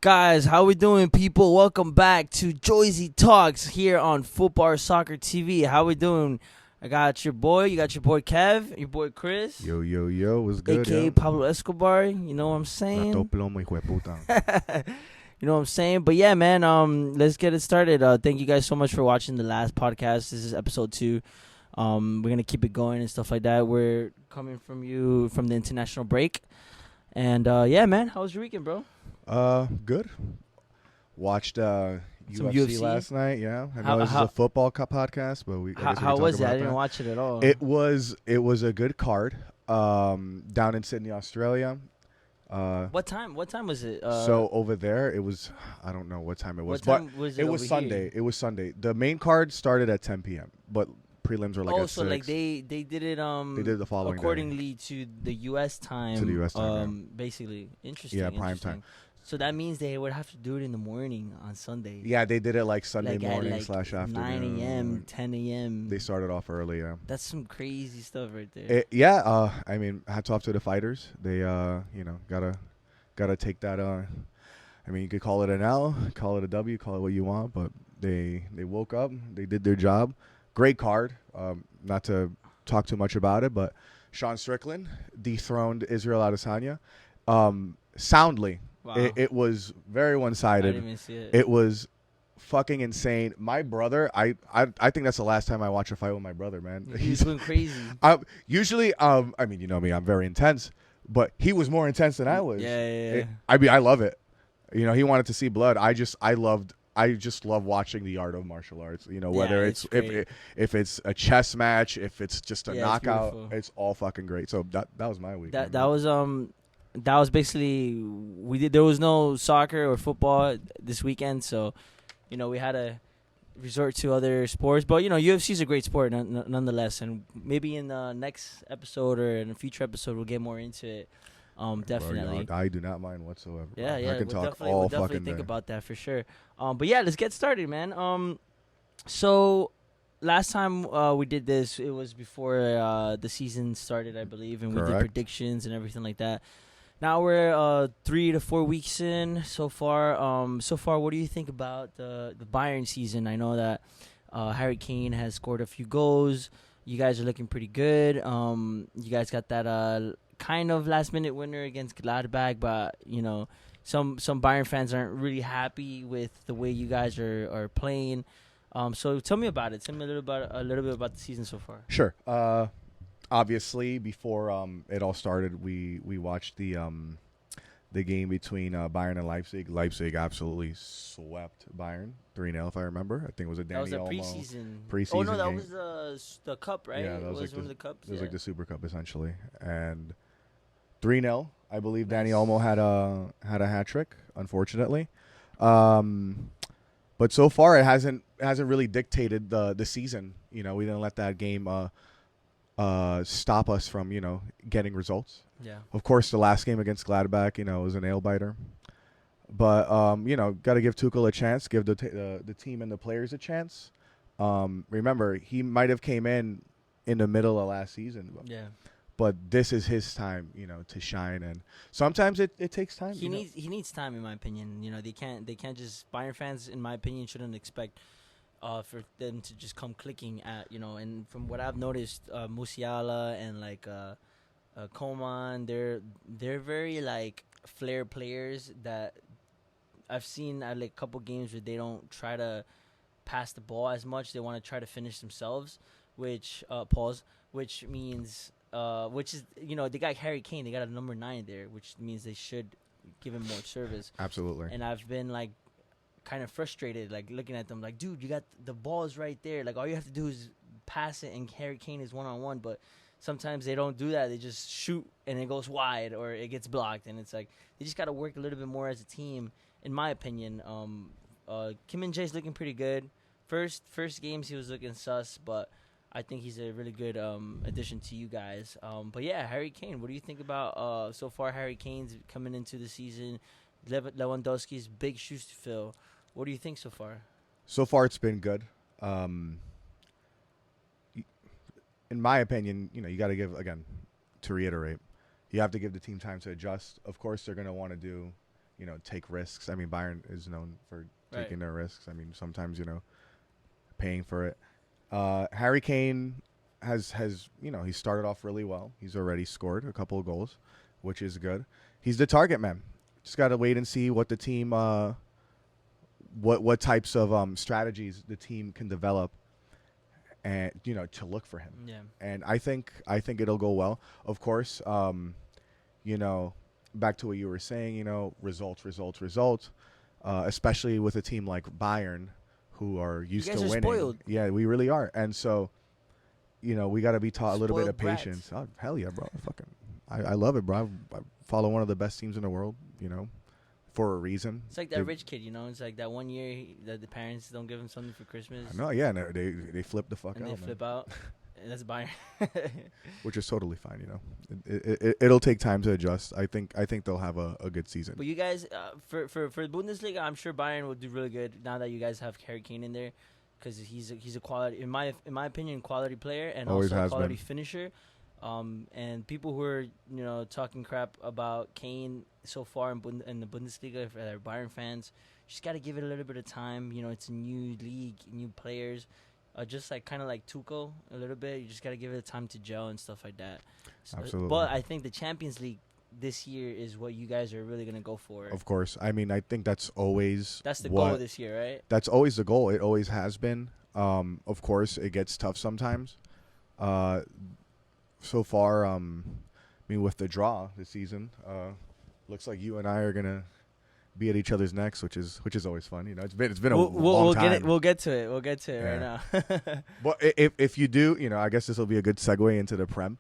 Guys, how we doing, people? Welcome back to Joisey Talks here on Football Soccer TV. How we doing? I got your boy. You got your boy Kev, your boy Chris. Yo, what's good, AKA Pablo Escobar. You know what I'm saying? You know what I'm saying? But yeah, man, let's get it started. Thank you guys so much for watching the last podcast. This is episode 2. We're going to keep it going and stuff like that. We're coming from you from the international break. And yeah, man, how was your weekend, bro? Good. Watched Some UFC last night. Yeah, I know this is a football podcast, but how was it? I didn't watch it at all. It was a good card. Down in Sydney, Australia. What time was it? So over there, it was. I don't know what time it was, what time but was it was Sunday. Here? It was Sunday. The main card started at 10 p.m., but prelims were like at 6. So like they did it they did the following accordingly day. to the U.S. time. To the U.S. time, basically. Interesting. Yeah, prime time. So that means they would have to do it in the morning on Sunday. Yeah, they did it like Sunday morning at / afternoon. 9 a.m., 10 a.m. They started off early, yeah. That's some crazy stuff right there. I mean, hats off to the fighters. They, gotta take that. I mean, you could call it an L, call it a W, call it what you want, but they woke up, they did their job. Great card. Not to talk too much about it, but Sean Strickland dethroned Israel Adesanya soundly. Wow. It was very one-sided. I didn't even see it. It was fucking insane. My brother, I think that's the last time I watch a fight with my brother, man. He's going crazy. Usually, I mean, you know me, I'm very intense, but he was more intense than I was. Yeah. I mean, I love it. You know, he wanted to see blood. I just love watching the art of martial arts. You know, whether it's if it's a chess match, if it's just a knockout, it's all fucking great. So that was my week. That was basically there was no soccer or football this weekend, so you know we had to resort to other sports. But you know UFC is a great sport nonetheless, and maybe in the next episode or in a future episode we'll get more into it. Definitely. Bro, I do not mind whatsoever. Yeah, I can we'll talk all definitely fucking think day. about that for sure. But yeah, let's get started, man. So last time we did this, it was before the season started, I believe, and we did predictions and everything like that. Now we're 3 to 4 weeks in so far. What do you think about the Bayern season? I know that Harry Kane has scored a few goals. You guys are looking pretty good. You guys got that kind of last-minute winner against Gladbach, but you know some Bayern fans aren't really happy with the way you guys are playing. So tell me about it. Tell me a little bit about the season so far. Sure. Obviously, before it all started, we watched the game between Bayern and Leipzig. Leipzig absolutely swept Bayern 3-0, if I remember. I think it was a Dani Olmo. That was a preseason. Oh no, that game. Was the cup, right? Yeah, that was one like of the cups. It was like the Super Cup essentially, and 3-0. I believe Dani Olmo had a hat trick, unfortunately. But so far it hasn't really dictated the season. You know, we didn't let that game stop us from, you know, getting results. Yeah. Of course, the last game against Gladbach, you know, was a nail biter. But you know, got to give Tuchel a chance, give the team and the players a chance. Remember, he might have came in the middle of last season. But this is his time, you know, to shine, and sometimes it takes time. He needs time, in my opinion. You know, they can't just Bayern fans, in my opinion, shouldn't expect for them to just come clicking at, you know. And from what I've noticed, Musiala and like Coman, they're very like flair players that I've seen at like a couple games where they don't try to pass the ball as much. They want to try to finish themselves, which means. Which is, you know, they got Harry Kane. They got a number 9 there, which means they should give him more service. Absolutely. And I've been, like, kind of frustrated, like, looking at them, like, dude, you got the balls right there. Like, all you have to do is pass it, and Harry Kane is one-on-one. But sometimes they don't do that. They just shoot, and it goes wide, or it gets blocked. And it's like, they just got to work a little bit more as a team, in my opinion. Kim Min-jae's looking pretty good. First games, he was looking sus, but I think he's a really good addition to you guys. But yeah, Harry Kane, what do you think about so far? Harry Kane's coming into the season. Lewandowski's big shoes to fill. What do you think so far? So far, it's been good. In my opinion, you know, you got to give, again, to reiterate, you have to give the team time to adjust. Of course, they're going to want to do, take risks. I mean, Bayern is known for taking their risks. I mean, sometimes paying for it. Harry Kane has he started off really well. He's already scored a couple of goals, which is good. He's the target man. Just got to wait and see what the team what types of strategies the team can develop, and to look for him. Yeah. And I think it'll go well. Of course, back to what you were saying, results. Especially with a team like Bayern, who are used to winning. Spoiled. Yeah, we really are. And so, we got to be taught a little bit of Spoiled patience. Oh, hell yeah, bro! I love it, bro. I follow one of the best teams in the world. For a reason. It's like that rich kid, It's like that one year that the parents don't give him something for Christmas. No, yeah, and they flip the fuck and out. They flip out. And that's Bayern. Which is totally fine, It'll take time to adjust. I think they'll have a good season. But you guys, for Bundesliga, I'm sure Bayern will do really good now that you guys have Harry Kane in there, because he's a quality, in my opinion, quality player and always also a quality been. finisher. And people who are talking crap about Kane so far in the Bundesliga, for their Bayern fans, just got to give it a little bit of time. It's a new league, new players. Just kind of like Tuchel a little bit. You just got to give it time to gel and stuff like that. Absolutely. But I think the Champions League this year is what you guys are really going to go for. Of course. I mean, I think that's always the goal this year, right? That's always the goal. It always has been. Of course, it gets tough sometimes. So far, with the draw this season, looks like you and I are gonna be at each other's necks, which is always fun. It's been a long time. We'll get to it. We'll get to it right now. But if you do, I guess this will be a good segue into the Prem.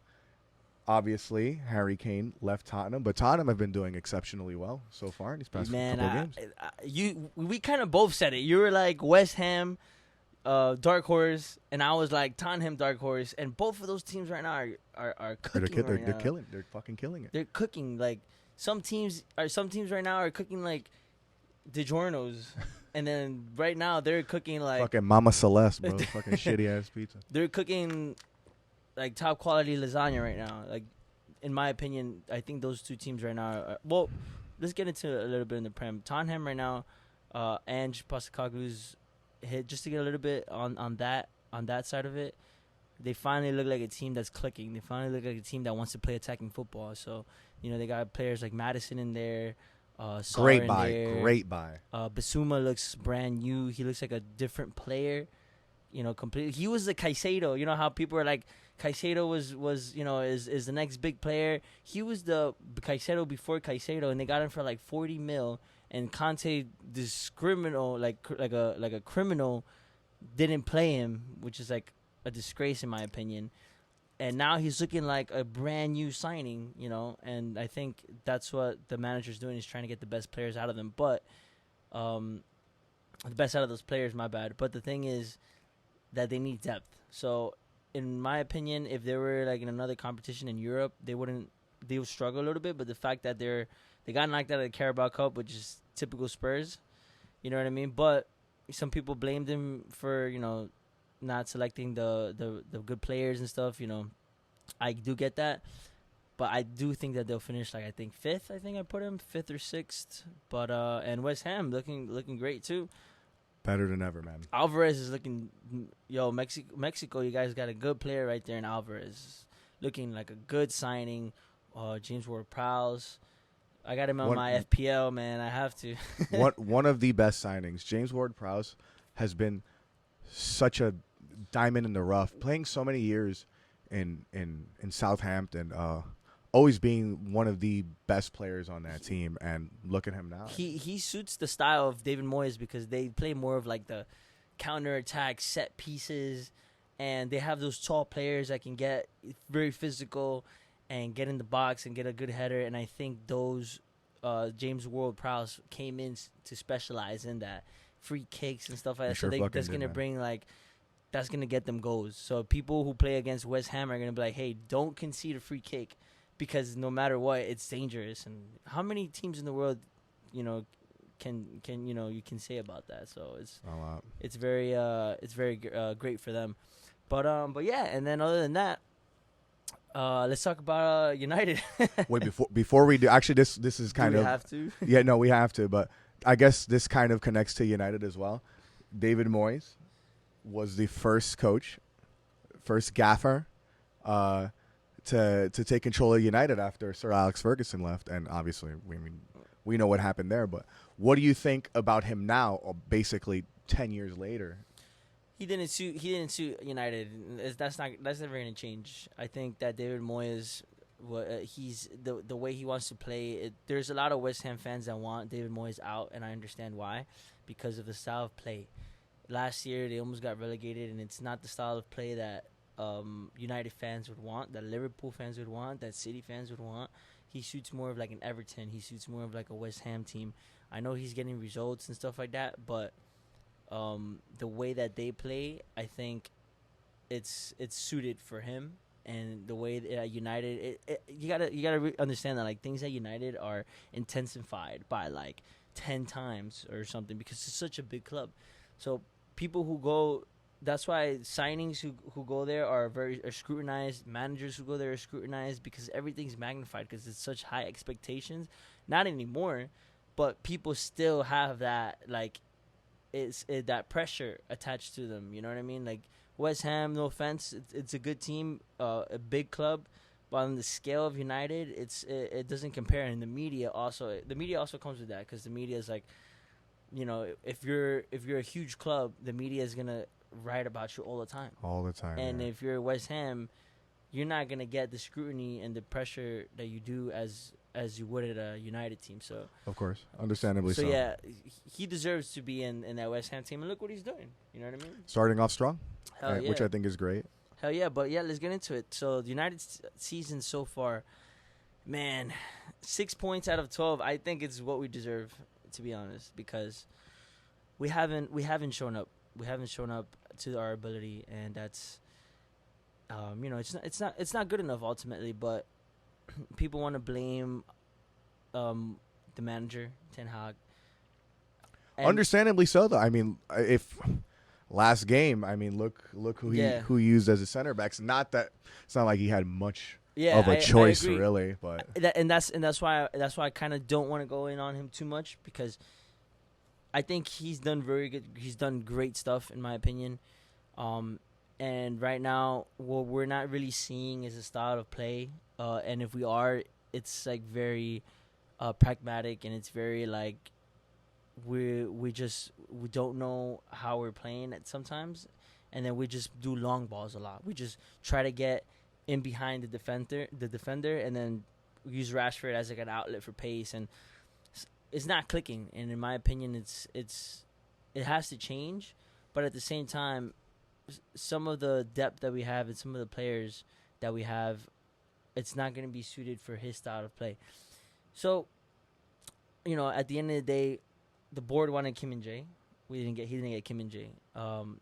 Obviously, Harry Kane left Tottenham, but Tottenham have been doing exceptionally well so far in these past couple of games. We kind of both said it. You were like West Ham, dark horse, and I was like Tottenham, dark horse, and both of those teams right now are cooking. They're killing. They're fucking killing it. They're cooking. Like some teams right now are cooking like DiGiorno's, and then right now they're cooking like fucking Mama Celeste, bro. Fucking shitty ass pizza. They're cooking like top quality lasagna right now. Like, in my opinion, I think those two teams right now well, let's get into a little bit in the Prem. Tottenham right now, Ange Postecoglou's hit just to get a little bit on that side of it. They finally look like a team that's clicking. They finally look like a team that wants to play attacking football. So, they got players like Madison in there. Great buy. Basuma looks brand new. He looks like a different player. Completely. He was the Caicedo. You know how people are like, Caicedo was is the next big player. He was the Caicedo before Caicedo, and they got him for like 40 mil. And Conte, this criminal, like a criminal, didn't play him, which is like a disgrace in my opinion. And now he's looking like a brand new signing, and I think that's what the manager's doing, is trying to get the best players out of them. But the best out of those players, my bad. But the thing is that they need depth. So in my opinion, if they were like in another competition in Europe, they would struggle a little bit. But the fact that they got knocked out of the Carabao Cup, which is typical Spurs, you know what I mean? But some people blamed him for, not selecting the good players and stuff, I do get that. But I do think that they'll finish like, I think 5th. I think I put him 5th or 6th. But and West Ham looking great too. Better than ever, man. Alvarez is looking, Mexico, you guys got a good player right there in Alvarez. Looking like a good signing. James Ward-Prowse. I got him on my FPL, man. I have to. one of the best signings. James Ward-Prowse has been such a diamond in the rough, playing so many years in Southampton, always being one of the best players on that team, and look at him now. He suits the style of David Moyes, because they play more of like the counter-attack set pieces, and they have those tall players that can get very physical and get in the box and get a good header. And I think those James Ward-Prowse came in to specialize in that, free kicks and stuff like that. Sure, that's going to bring that's going to get them goals. So people who play against West Ham are going to be like, hey, don't concede a free kick, because no matter what, it's dangerous. And how many teams in the world, can you can say about that? So it's very great for them. But yeah, and then other than that, Let's talk about United. Wait, before we do, actually, this is kind do we of have to? yeah, no, we have to, but I guess this kind of connects to United as well. David Moyes was the first coach, first gaffer, to take control of United after Sir Alex Ferguson left, and obviously we know what happened there. But what do you think about him now, or basically 10 years later? He didn't suit United. That's never going to change. I think that David Moyes, he's the way he wants to play. There's a lot of West Ham fans that want David Moyes out, and I understand why, because of the style of play. Last year they almost got relegated, and it's not the style of play that United fans would want, that Liverpool fans would want, that City fans would want. He suits more of like an Everton. He suits more of like a West Ham team. I know he's getting results and stuff like that, but the way that they play, I think it's suited for him. And the way that United, you gotta understand that like things at United are intensified by like 10 times or something, because it's such a big club. So people who go, that's why signings who go there are scrutinized. Managers who go there are scrutinized, because everything's magnified, because it's such high expectations. Not anymore, but people still have that like that pressure attached to them. You know what I mean? Like West Ham, no offense, it's a good team, a big club, but on the scale of United, it doesn't compare. And the media also comes with that, because the media is like, you know, if you're a huge club, the media is gonna write about you all the time. All the time. And yeah. if you're West Ham, you're not gonna get the scrutiny and the pressure that you do as you would at a United team. So of course, understandably so. So yeah, he deserves to be in that West Ham team, and look what he's doing. You know what I mean? Starting off strong, Hell yeah. which I think is great. Hell yeah, but yeah, let's get into it. So the United season so far, man, 6 points out of 12. I think it's what we deserve, to be honest, because we haven't shown up. We haven't shown up to our ability, and that's it's not good enough ultimately. But people want to blame the manager, Ten Hag. And Understandably so, though. I mean, if last game, I mean, look who he used as a center backs. Not that it's not like he had much of a choice, really. But that's why I kind of don't want to go in on him too much, because I think he's done very good. He's done great stuff, in my opinion. And right now, what we're not really seeing is a style of play. And if we are, it's like very pragmatic, and it's very like we don't know how we're playing at sometimes, and then we just do long balls a lot. We just try to get in behind the defender, and then use Rashford as like an outlet for pace, and it's not clicking. And in my opinion, it has to change. But at the same time, some of the depth that we have and some of the players that we have, it's not going to be suited for his style of play. So, you know, at the end of the day, the board wanted Kim and Jae. He didn't get Kim and Jae.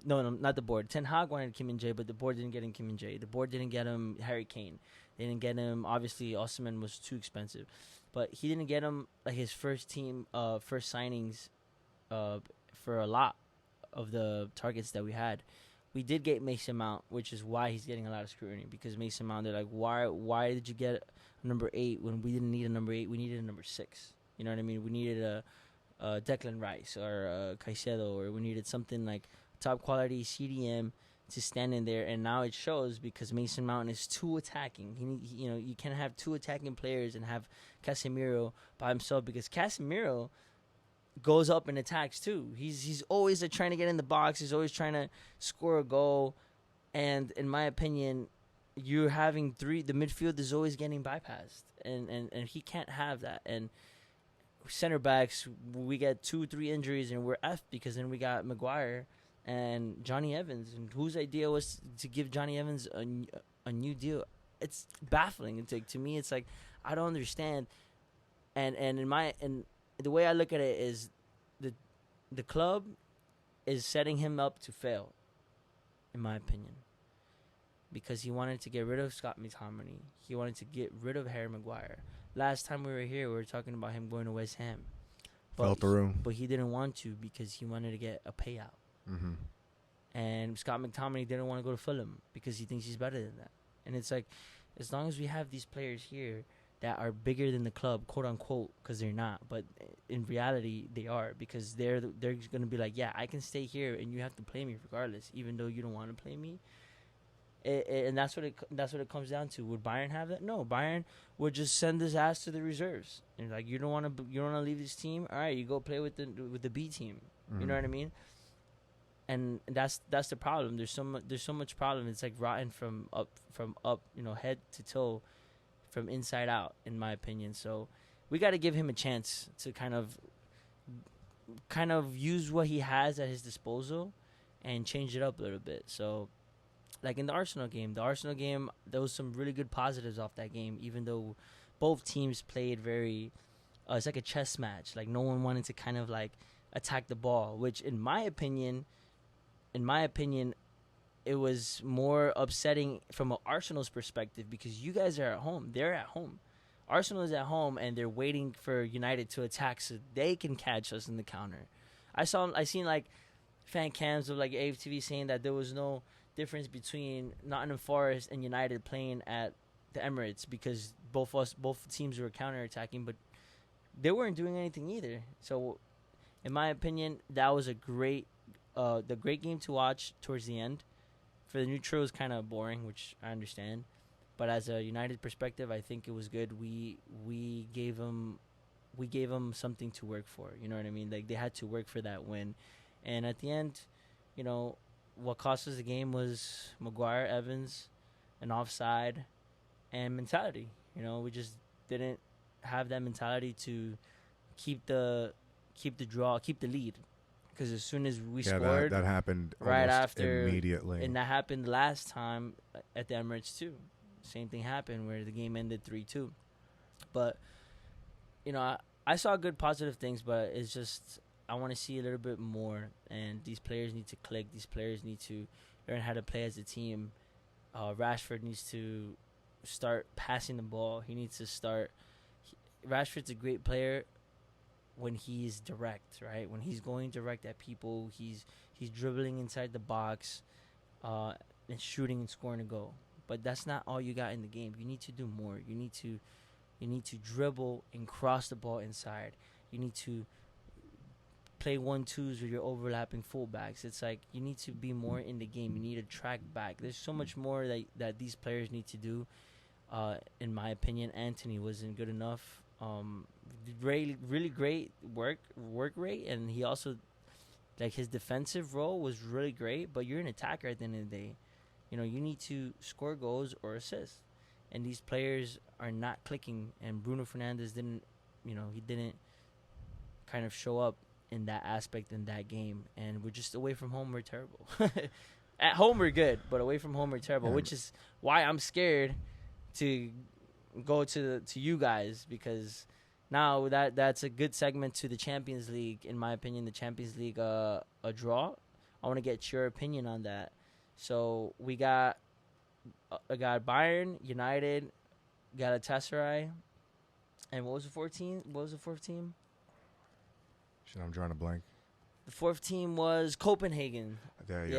No, not the board. Ten Hag wanted Kim and Jae, but the board didn't get him Kim and Jae. The board didn't get him Harry Kane. They didn't get him. Obviously, Osimhen was too expensive, but he didn't get him like his first signings, for a lot of the targets that we had. We did get Mason Mount, which is why he's getting a lot of scrutiny, because Mason Mount, they're like, why did you get a number 8 when we didn't need a number 8? We needed a number 6. You know what I mean? We needed a Declan Rice or a Caicedo, or we needed something like top quality CDM to stand in there. And now it shows, because Mason Mount is too attacking. You can't have 2 attacking players and have Casemiro by himself, because Casemiro goes up and attacks too. He's always trying to get in the box. He's always trying to score a goal. And in my opinion, you're having the midfield is always getting bypassed, and he can't have that. And center backs, we get 2-3 injuries and we're F, because then we got Maguire and Johnny Evans, and whose idea was to give Johnny Evans a new deal? It's baffling. It's like, to me, it's like, I don't understand. And the way I look at it is the club is setting him up to fail, in my opinion, because he wanted to get rid of Scott McTominay. He wanted to get rid of Harry Maguire. Last time we were here, we were talking about him going to West Ham. Felt the room. But he didn't want to, because he wanted to get a payout. Mm-hmm. And Scott McTominay didn't want to go to Fulham because he thinks he's better than that. And it's like, as long as we have these players here that are bigger than the club, quote unquote, because they're not, but in reality they are, because they're going to be like, yeah, I can stay here and you have to play me regardless, even though you don't want to play me. And that's what it comes down to. Would Bayern have that? No, Bayern would just send his ass to the reserves. And like, you don't want to leave this team. All right, you go play with the B team. You know what I mean? And that's the problem. There's so much problem. It's like rotten from up, head to toe, from inside out, in my opinion. So we got to give him a chance to kind of use what he has at his disposal and change it up a little bit. So, like in the Arsenal game, there was some really good positives off that game, even though both teams played very, it's like a chess match. Like, no one wanted to kind of like attack the ball, which in my opinion, it was more upsetting from an Arsenal's perspective, because you guys are at home. They're at home. Arsenal is at home, and they're waiting for United to attack so they can catch us in the counter. I seen like fan cams of like AFTV saying that there was no difference between Nottingham Forest and United playing at the Emirates, because both teams were counterattacking, but they weren't doing anything either. So, in my opinion, that was the great game to watch towards the end. For the neutral, it was kind of boring, which I understand. But as a United perspective, I think it was good. We gave them something to work for. You know what I mean? Like, they had to work for that win. And at the end, what cost us the game was Maguire, Evans, an offside, and mentality. We just didn't have that mentality to keep the draw, keep the lead. Because as soon as we scored, that happened right after immediately, and that happened last time at the Emirates too. Same thing happened where the game ended 3-2. But I saw good positive things, but it's just I want to see a little bit more. And these players need to click. These players need to learn how to play as a team. Rashford needs to start passing the ball. He needs to start. Rashford's a great player when he's direct, right? When he's going direct at people, he's dribbling inside the box, and shooting and scoring a goal. But that's not all you got in the game. You need to do more. You need to dribble and cross the ball inside. You need to play 1-2s with your overlapping fullbacks. It's like you need to be more in the game. You need to track back. There's so much more that these players need to do. In my opinion, Antony wasn't good enough. Really great work rate, and he also, like, his defensive role was really great, but you're an attacker at the end of the day. You need to score goals or assists, and these players are not clicking, and Bruno Fernandes didn't kind of show up in that aspect in that game, and we're just away from home, we're terrible. At home we're good, but away from home we're terrible, which is why I'm scared to go to you guys, because now that's a good segment to the Champions League. In my opinion, the Champions League a draw. I want to get your opinion on that. So we got Bayern, United, Galatasaray, and what was the fourth team? Shit, I'm drawing a blank. The fourth team was Copenhagen. I think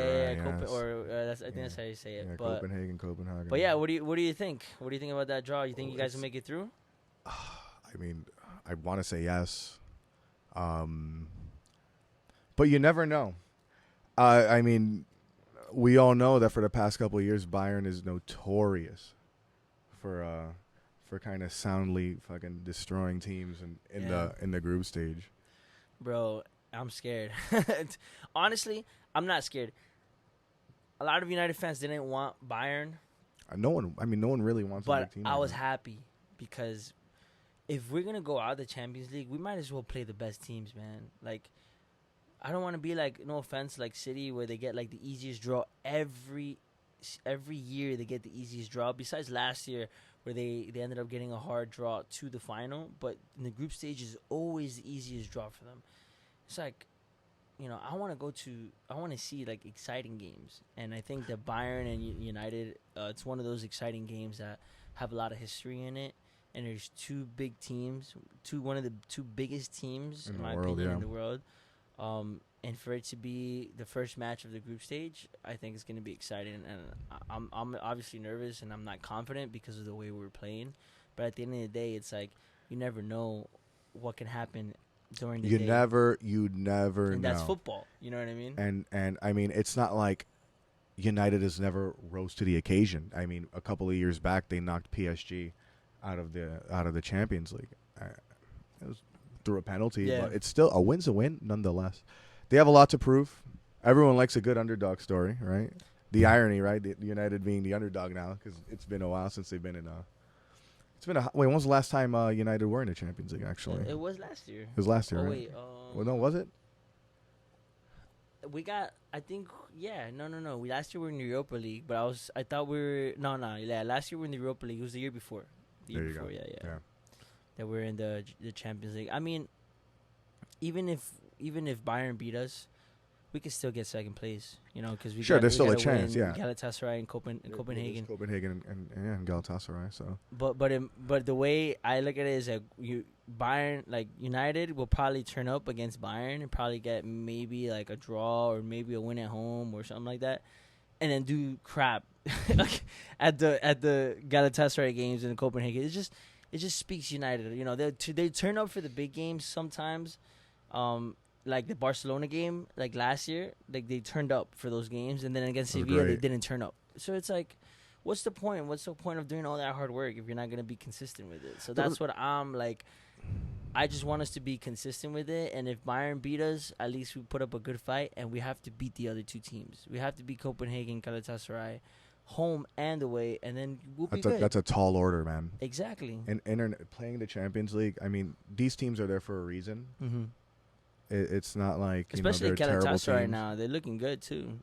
that's how you say it. Yeah, but, Copenhagen. But yeah, what do you think? What do you think about that draw? You think you guys will make it through? I mean, I want to say yes, but you never know. I mean, we all know that for the past couple of years, Bayern is notorious for kind of soundly fucking destroying teams in the group stage. Bro, I'm scared. Honestly, I'm not scared. A lot of United fans didn't want Bayern. No one really wants a big team. But I was happy, because if we're going to go out of the Champions League, we might as well play the best teams, man. Like, I don't want to be like, no offense, like City, where they get like the easiest draw every year. They get the easiest draw. Besides last year, where they ended up getting a hard draw to the final, but in the group stage is always the easiest draw for them. It's like, I want to see like exciting games, and I think that Bayern and United, it's one of those exciting games that have a lot of history in it. And there's two big teams, one of the two biggest teams in my opinion in the world. and for it to be the first match of the group stage, I think it's going to be exciting. And I'm obviously nervous and I'm not confident because of the way we're playing. But at the end of the day, it's like you never know what can happen during the day. You never and know. That's football. You know what I mean? And I mean, it's not like United has never rose to the occasion. I mean, a couple of years back, they knocked PSG out of the Champions League. It was through a penalty, but it's still a win's a win nonetheless. They have a lot to prove. Everyone likes a good underdog story, right? The irony, right? The United being the underdog now, because it's been a while since they've been in wait, when was the last time United were in the Champions League, actually? It was last year. It was last year, right? Wait. Well, no, was it? We got, I think, no. Last year we were in the Europa League, but I thought we were, last year we were in the Europa League. It was the year before. There you go. Yeah. That we're in the Champions League. I mean, even if Bayern beat us, we could still get second place, because there's still a chance, Galatasaray and Copenhagen. Copenhagen and Galatasaray. So, but the way I look at it is that Bayern, like United, will probably turn up against Bayern and probably get maybe like a draw or maybe a win at home or something like that, and then do crap like at the Galatasaray games in Copenhagen. It just speaks United. They turn up for the big games sometimes. Like the Barcelona game, like last year, like they turned up for those games, and then against Sevilla they didn't turn up. So it's like, what's the point? What's the point of doing all that hard work if you're not gonna be consistent with it? So that's what I'm like. I just want us to be consistent with it, and if Bayern beat us, at least we put up a good fight, and we have to beat the other two teams. We have to beat Copenhagen, Galatasaray, home and away, and then we'll be good. That's a tall order, man. Exactly. And playing the Champions League, I mean, these teams are there for a reason. Mm-hmm. It's not like especially they're Galatasaray right now. They're looking good too.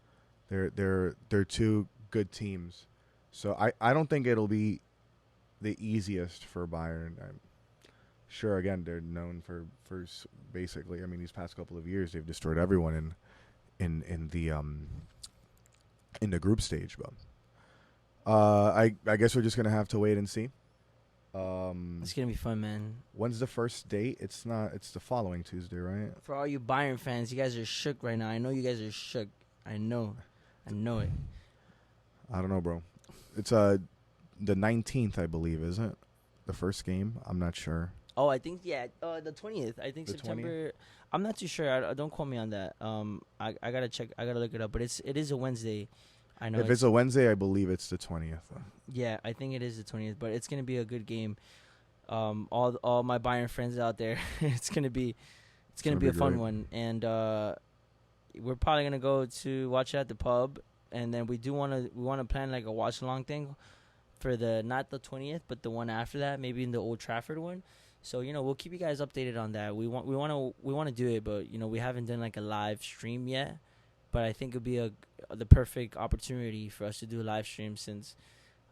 They're two good teams, so I don't think it'll be the easiest for Bayern. I'm sure again they're known for basically. I mean, these past couple of years they've destroyed everyone in the group stage. But I guess we're just gonna have to wait and see. It's gonna be fun, man. When's the first date? It's the following Tuesday, right? For all you Bayern fans, you guys are shook right now. I know you guys are shook. I know it. I don't know, bro. It's the 19th, I believe, isn't it? The first game. I'm not sure. Oh, I think the 20th. I think the September. 20th? I'm not too sure. I don't quote me on that. I gotta check. I gotta look it up. But it is a Wednesday. I know. If it's a Wednesday, I believe it's the 20th. Yeah, I think it is the 20th. But it's gonna be a good game. All my Bayern friends out there, it's gonna be a fun one. And we're probably gonna go to watch it at the pub. And then we wanna plan like a watch along thing for not the 20th, but the one after that, maybe in the Old Trafford one. So we'll keep you guys updated on that. We want to do it, but we haven't done like a live stream yet. But I think it'd be the perfect opportunity for us to do a live stream since,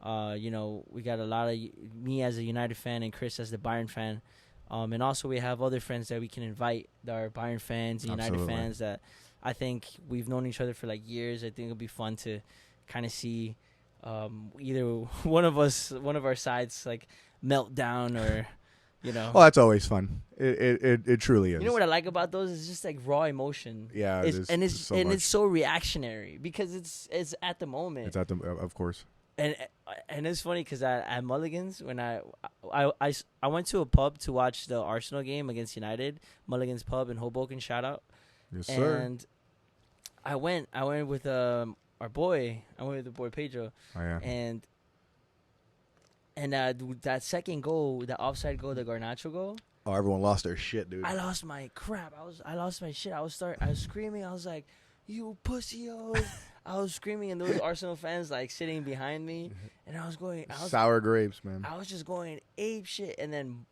we got a lot of me as a United fan and Chris as the Bayern fan, and also we have other friends that we can invite that are Bayern fans and United fans that I think we've known each other for like years. I think it'll be fun to kind of see either one of our sides like melt down or. Oh, that's always fun. It truly is. You know what I like about those is just like raw emotion. Yeah, it's so reactionary because it's at the moment. It's at the of course. And it's funny because at Mulligan's when I went to a pub to watch the Arsenal game against United, Mulligan's pub in Hoboken. Shout out. Yes, sir. And I went with our boy. I went with the boy Pedro. Oh yeah. And that second goal, the offside goal, the Garnacho goal. Oh, everyone lost their shit, dude. I lost my crap. I lost my shit. I was screaming. I was like, "You pussy-o!" I was screaming, and those Arsenal fans like sitting behind me, and I was going. Sour grapes, man. I was just going ape shit, and then,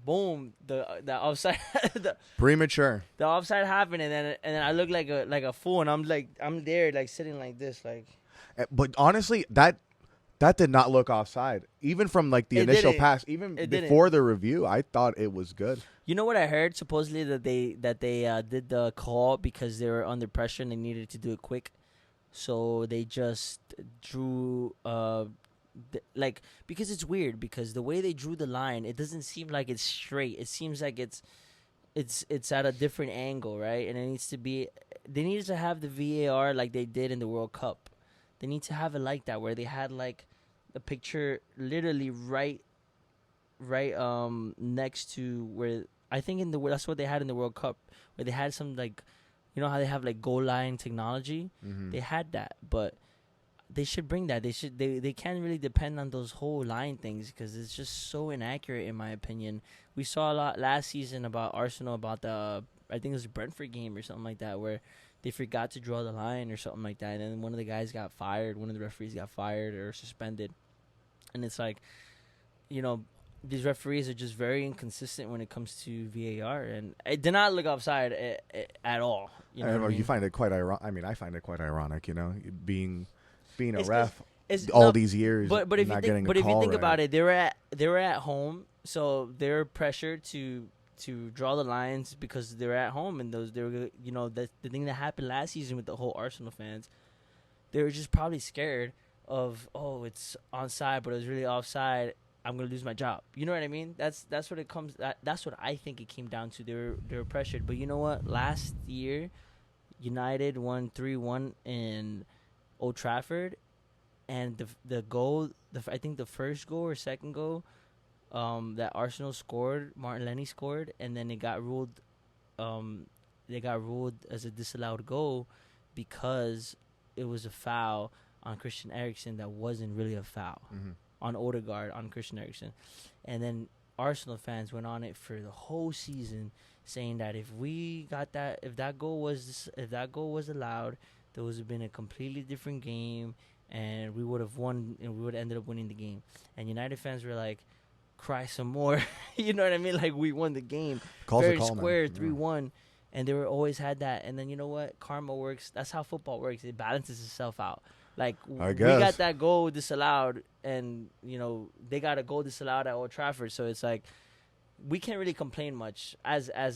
boom, the offside. Premature. The offside happened, and then I look like a fool, and I'm there like sitting like this, like. But honestly, that did not look offside. Even from like the initial pass, even before the review, I thought it was good. You know what I heard? Supposedly that they did the call because they were under pressure and they needed to do it quick, so they just drew because it's weird because the way they drew the line, it doesn't seem like it's straight. It seems like it's it's at a different angle, right? And it needs to be. They needed to have the VAR like they did in the World Cup. They need to have it like that, where they had like the picture literally right next to where I think that's what they had in the World Cup, where they had some like, you know how they have like goal line technology. Mm-hmm. They had that, but they should bring that. They can't really depend on those whole line things because it's just so inaccurate in my opinion. We saw a lot last season about Arsenal, about the I think it was a Brentford game or something like that, where they forgot to draw the line or something like that, and then one of the guys got fired, one of the referees got fired or suspended, and it's like, you know, these referees are just very inconsistent when it comes to VAR, and it did not look offside at all. You know, what I mean? You find it quite ironic. I mean, I find it quite ironic. You know, being a It's ref all these years, but if not you think right. about it, they were at home, so they're pressured to draw the lines because they're at home, and they were, you know, the thing that happened last season with the whole Arsenal fans, they were just probably scared of, oh, it's onside, but it was really offside. I'm gonna lose my job. You know what I mean? That's what it comes. That's what I think it came down to. They were pressured. But you know what? Last year, United won 3-1 in Old Trafford, and the goal, I think the first goal or second goal, that Arsenal scored, Martin Lenny scored, and then it got ruled. They got ruled as a disallowed goal because it was a foul on Christian Eriksen that wasn't really a foul. Mm-hmm. On Odegaard, on Christian Eriksen. And then Arsenal fans went on it for the whole season saying that if that goal was allowed, there would have been a completely different game and we would have won and we would have ended up winning the game. And United fans were like, cry some more. You know what I mean? Like, we won the game. Very square, 3-1. And they were always had that. And then you know what? Karma works. That's how football works. It balances itself out. Like, we got that goal disallowed, and, you know, they got a goal disallowed at Old Trafford. So it's like, we can't really complain much. As a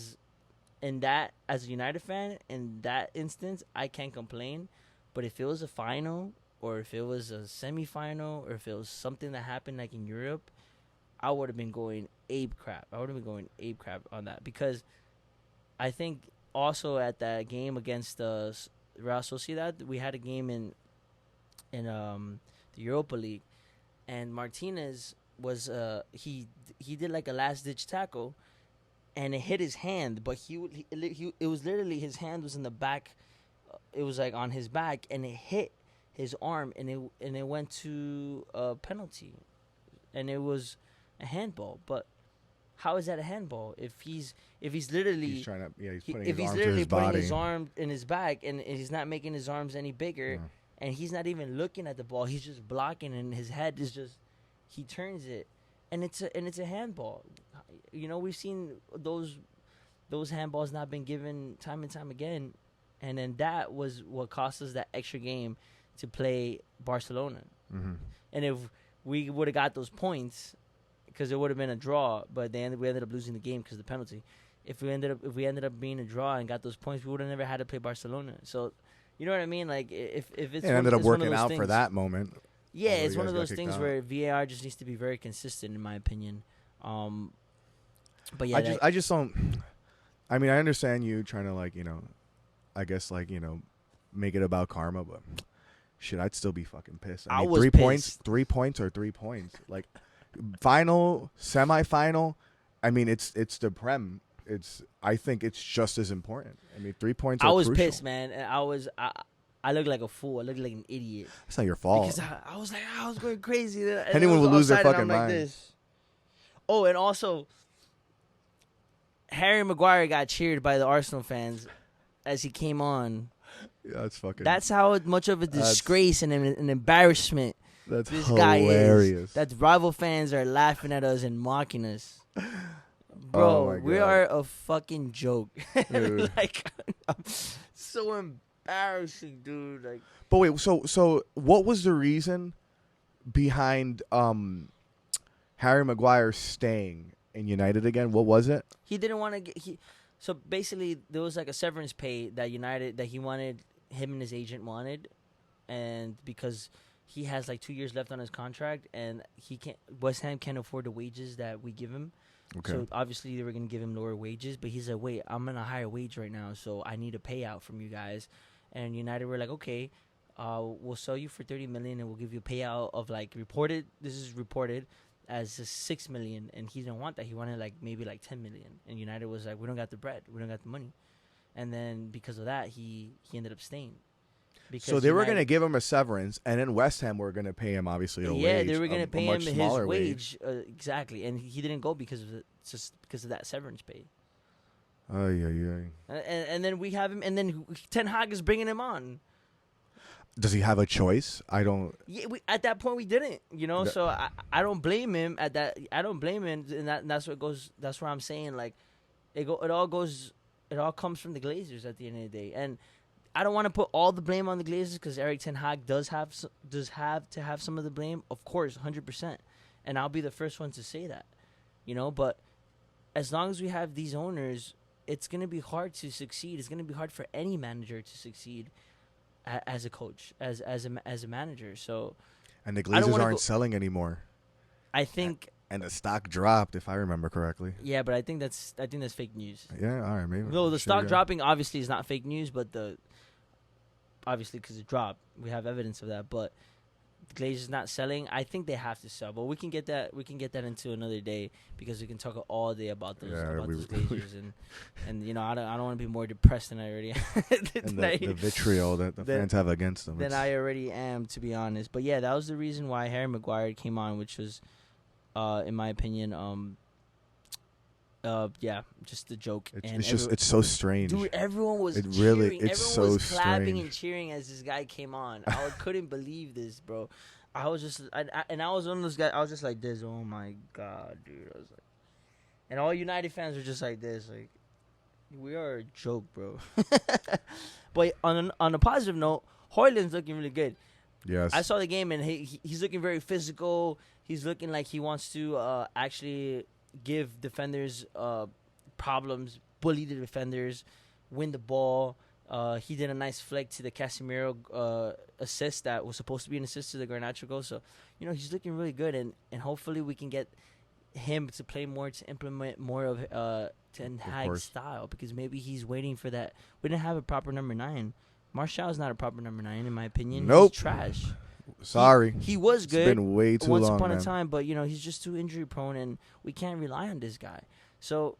United fan, in that instance, I can't complain. But if it was a final, or if it was a semifinal, or if it was something that happened like in Europe, I would have been going ape crap. On that. Because I think also at that game against the Real Sociedad, we had a game in the Europa League, and Martinez was he did like a last ditch tackle, and it hit his hand, but it was literally his hand was in the back, it was like on his back, and it hit his arm, and it went to a penalty, and it was a handball. But how is that a handball if he's literally putting his arm in his back, and he's not making his arms any bigger? Yeah. And he's not even looking at the ball. He's just blocking, and his head is just, he turns it, and it's a handball. You know, we've seen those handballs not been given time and time again, and then that was what cost us that extra game to play Barcelona. Mm-hmm. And if we would have got those points, because it would have been a draw, but we ended up losing the game because of the penalty. If we ended up being a draw and got those points, we would have never had to play Barcelona. So, you know what I mean? Like, if it's... It ended up working out for that moment. Yeah, it's one of those things where VAR just needs to be very consistent, in my opinion. But yeah... I just don't... I mean, I understand you trying to, like, you know, I guess, like, you know, make it about karma, but shit, I'd still be fucking pissed. I mean, was 3 pissed. points, 3 points or 3 points. Like, final, semifinal, I mean, it's the Prem. I think it's just as important. I mean, 3 points are crucial. Pissed, man. And I looked like a fool. I looked like an idiot. It's not your fault. Because I was going crazy. Anyone would lose their fucking mind. This. Oh, and also, Harry Maguire got cheered by the Arsenal fans as he came on. Yeah, that's how much of a disgrace and an embarrassment this hilarious. Guy is. That rival fans are laughing at us and mocking us. Bro, we are a fucking joke. Like, so embarrassing, dude. Like, but wait, so what was the reason behind Harry Maguire staying in United again? What was it? He didn't want to get So basically, there was like a severance pay that him and his agent wanted, and because he has like 2 years left on his contract, and West Ham can't afford the wages that we give him. Okay. So obviously they were gonna give him lower wages, but he's like, wait, I'm on a higher wage right now, so I need a payout from you guys. And United were like, okay, we'll sell you for 30 million, and we'll give you a payout of like reported. This is reported as 6 million, and he didn't want that. He wanted like maybe like 10 million, and United was like, we don't got the bread, we don't got the money, and then because of that, he ended up staying. Because so they were going to give him a severance, and then West Ham were going to pay him obviously a wage. Yeah, they were going to pay him his wage. Exactly, and he didn't go because of just because of that severance pay. Oh yeah. And then we have him, and then Ten Hag is bringing him on. Does he have a choice? I don't. Yeah, at that point we didn't, So I don't blame him at that. I don't blame him, and that's what goes. That's where I'm saying like, it all comes from the Glazers at the end of the day, and I don't want to put all the blame on the Glazers because Erik Ten Hag does have to have some of the blame, of course, 100%, and I'll be the first one to say that, But as long as we have these owners, it's gonna be hard to succeed. It's gonna be hard for any manager to succeed as a coach, as a manager. So, and the Glazers aren't selling anymore. I think, and the stock dropped, if I remember correctly. Yeah, but I think that's fake news. Yeah, all right, maybe. No, the stock dropping obviously is not fake news, but obviously because it dropped, we have evidence of that. But the Glazers not selling, I think they have to sell. But we can get that into another day because we can talk all day about those Glazers and I don't want to be more depressed than I already am. And the vitriol that the fans have against them. Than I already am, to be honest. But yeah, that was the reason why Harry Maguire came on, which was, in my opinion, just a joke. It's so strange. Dude, everyone was cheering. Everyone was clapping and cheering as this guy came on. I couldn't believe this, bro. I was just, I was one of those guys. I was just like this. Oh my god, dude. I was like, and all United fans were just like this. Like, we are a joke, bro. But on a positive note, Højlund's looking really good. Yes, I saw the game and he's looking very physical. He's looking like he wants to actually give defenders problems, bully the defenders, win the ball. He did a nice flick to the Casemiro assist that was supposed to be an assist to the Garnacho goal. So, he's looking really good, and hopefully we can get him to play more, to implement more of Ten Hag's style, because maybe he's waiting for that. We didn't have a proper number 9. Martial's not a proper number 9, in my opinion. Nope. He's trash. Sorry. He was good. It's been way too once long, upon a time, but he's just too injury prone, and we can't rely on this guy. So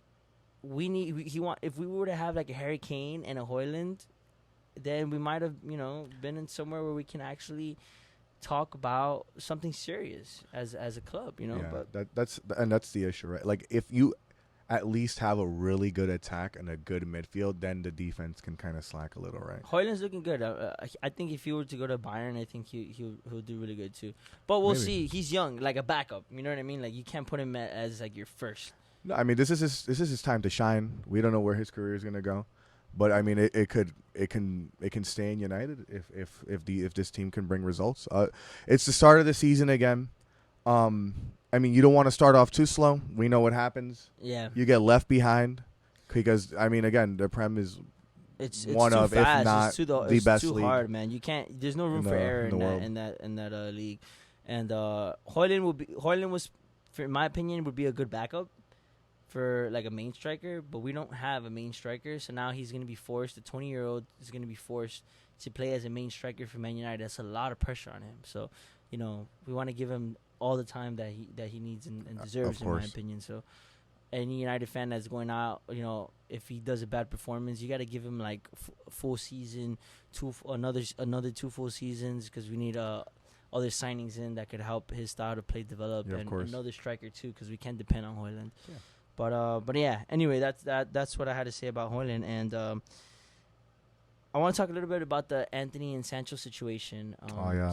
if we were to have like a Harry Kane and a Højlund, then we might have been in somewhere where we can actually talk about something serious as a club. Yeah, but that's the issue, right? Like, if you at least have a really good attack and a good midfield, then the defense can kind of slack a little, right? Højlund's looking good. I think if he were to go to Bayern, I think he'll do really good too. But we'll see. He's young, like a backup. You know what I mean? Like, you can't put him as like your first. No, I mean, this is his time to shine. We don't know where his career is gonna go, but I mean, it can stay in United if this team can bring results. It's the start of the season again. I mean, you don't want to start off too slow. We know what happens. Yeah. You get left behind because, I mean, again, the Prem is one of, if not the best league. It's too hard, man. You can't. There's no room for error in that league. And Højlund was, in my opinion, would be a good backup for like a main striker, but we don't have a main striker, so now he's going to be forced. The 20-year-old is going to be forced to play as a main striker for Man United. That's a lot of pressure on him. So, we want to give him all the time that he needs and deserves, in my opinion. So, any United fan that's going out, if he does a bad performance, you got to give him like full season, another 2 full seasons, because we need other signings in that could help his style to play develop, and another striker too, because we can't depend on Højlund. Yeah. But yeah. Anyway, that's what I had to say about Højlund, and I want to talk a little bit about the Antony and Sancho situation.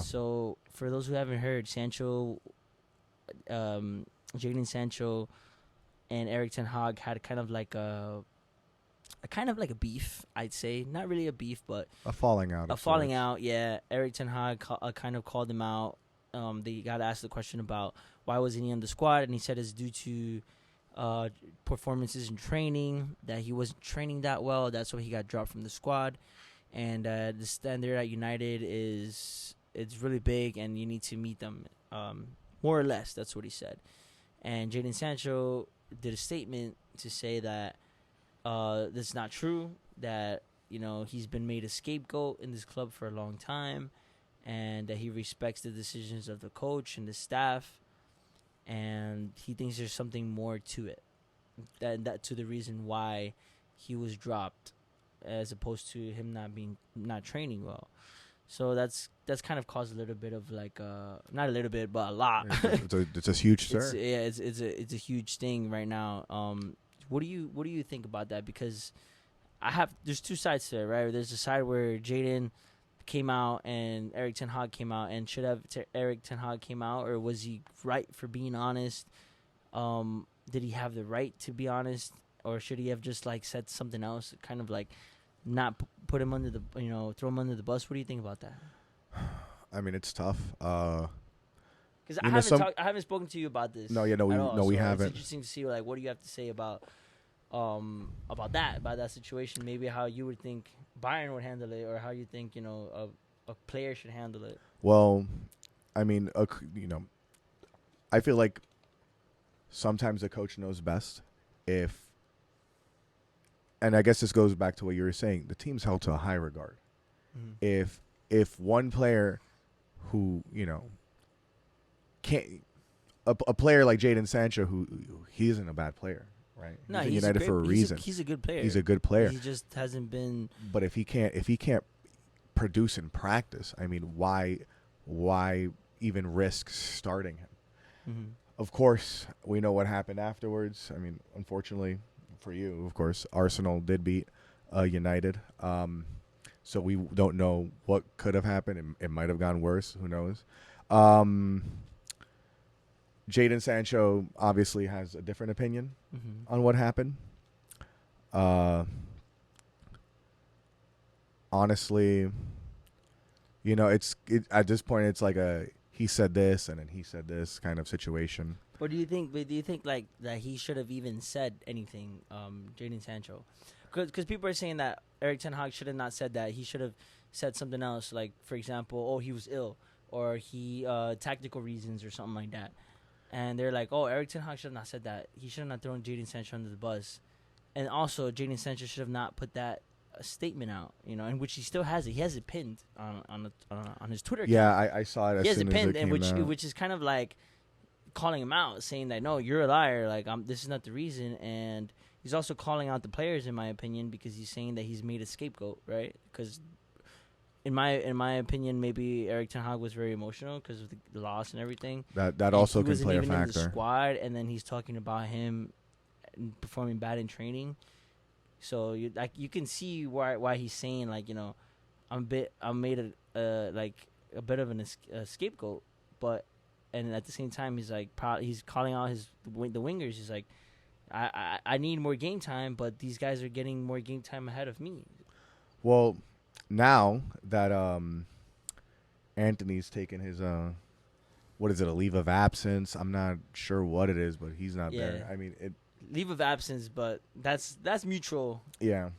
So for those who haven't heard, Sancho, Jadon Sancho, and Erik Ten Hag had kind of like a beef, I'd say. Not really a beef, but a falling out. Yeah. Erik Ten Hag kind of called him out. They got asked the question about why wasn't he on the squad, and he said it's due to performances in training, that he wasn't training that well. That's why he got dropped from the squad. And the standard at United it's really big, and you need to meet them, more or less. That's what he said. And Jadon Sancho did a statement to say that that's not true. That he's been made a scapegoat in this club for a long time, and that he respects the decisions of the coach and the staff, and he thinks there's something more to it. That to the reason why he was dropped, as opposed to him not training well. So that's kind of caused a little bit of like not a little bit but a lot. It's a huge stir. It's a huge thing right now. What do you think about that? Because there's two sides to it, right? There's the side where Jaden came out and Erik ten Hag came out, and should have Erik ten Hag came out, or was he right for being honest? Did he have the right to be honest, or should he have just like said something else, kind of like not put him under the throw him under the bus? What do you think about that? I mean, it's tough. Because I haven't spoken to you about this. We haven't. It's interesting to see like what do you have to say about that situation. Maybe how you would think Bayern would handle it, or how you think a player should handle it. Well, I mean, I feel like sometimes the coach knows best. And I guess this goes back to what you were saying. The team's held to a high regard. Mm-hmm. If one player who can't, a player like Jadon Sancho, who he isn't a bad player, right? No, he's United for a reason. He's a good player. He's a good player. He just hasn't been. But if he can't produce in practice, I mean, why even risk starting him? Mm-hmm. Of course, we know what happened afterwards. I mean, unfortunately for you, of course, Arsenal did beat United. So we don't know what could have happened. It might have gone worse. Who knows? Jadon Sancho obviously has a different opinion on what happened. Honestly, at this point, it's like he said this and then he said this kind of situation. What do you think? Do you think like that he should have even said anything, Jadon Sancho? Because people are saying that Erik ten Hag should have not said that. He should have said something else, like for example, he was ill, or he tactical reasons or something like that. And they're like, Erik ten Hag should have not said that. He should have not thrown Jadon Sancho under the bus. And also, Jadon Sancho should have not put that statement out, in which he still has it. He has it pinned on his Twitter account. Yeah, I saw it. He has it pinned, and which is kind of like calling him out, saying that no, you're a liar. Like this is not the reason. And he's also calling out the players, in my opinion, because he's saying that he's made a scapegoat, right? Because in my opinion, maybe Erik ten Hag was very emotional because of the loss and everything. That also could play a factor. He wasn't even in the squad, and then he's talking about him performing bad in training. So you can see why he's saying like I made a bit of a scapegoat, and at the same time he's like he's calling out the wingers. He's like I need more game time, but these guys are getting more game time ahead of me. Well, now that Antony's taken his what is it, a leave of absence? I'm not sure what it is, but he's not there. I mean leave of absence, but that's mutual. Yeah.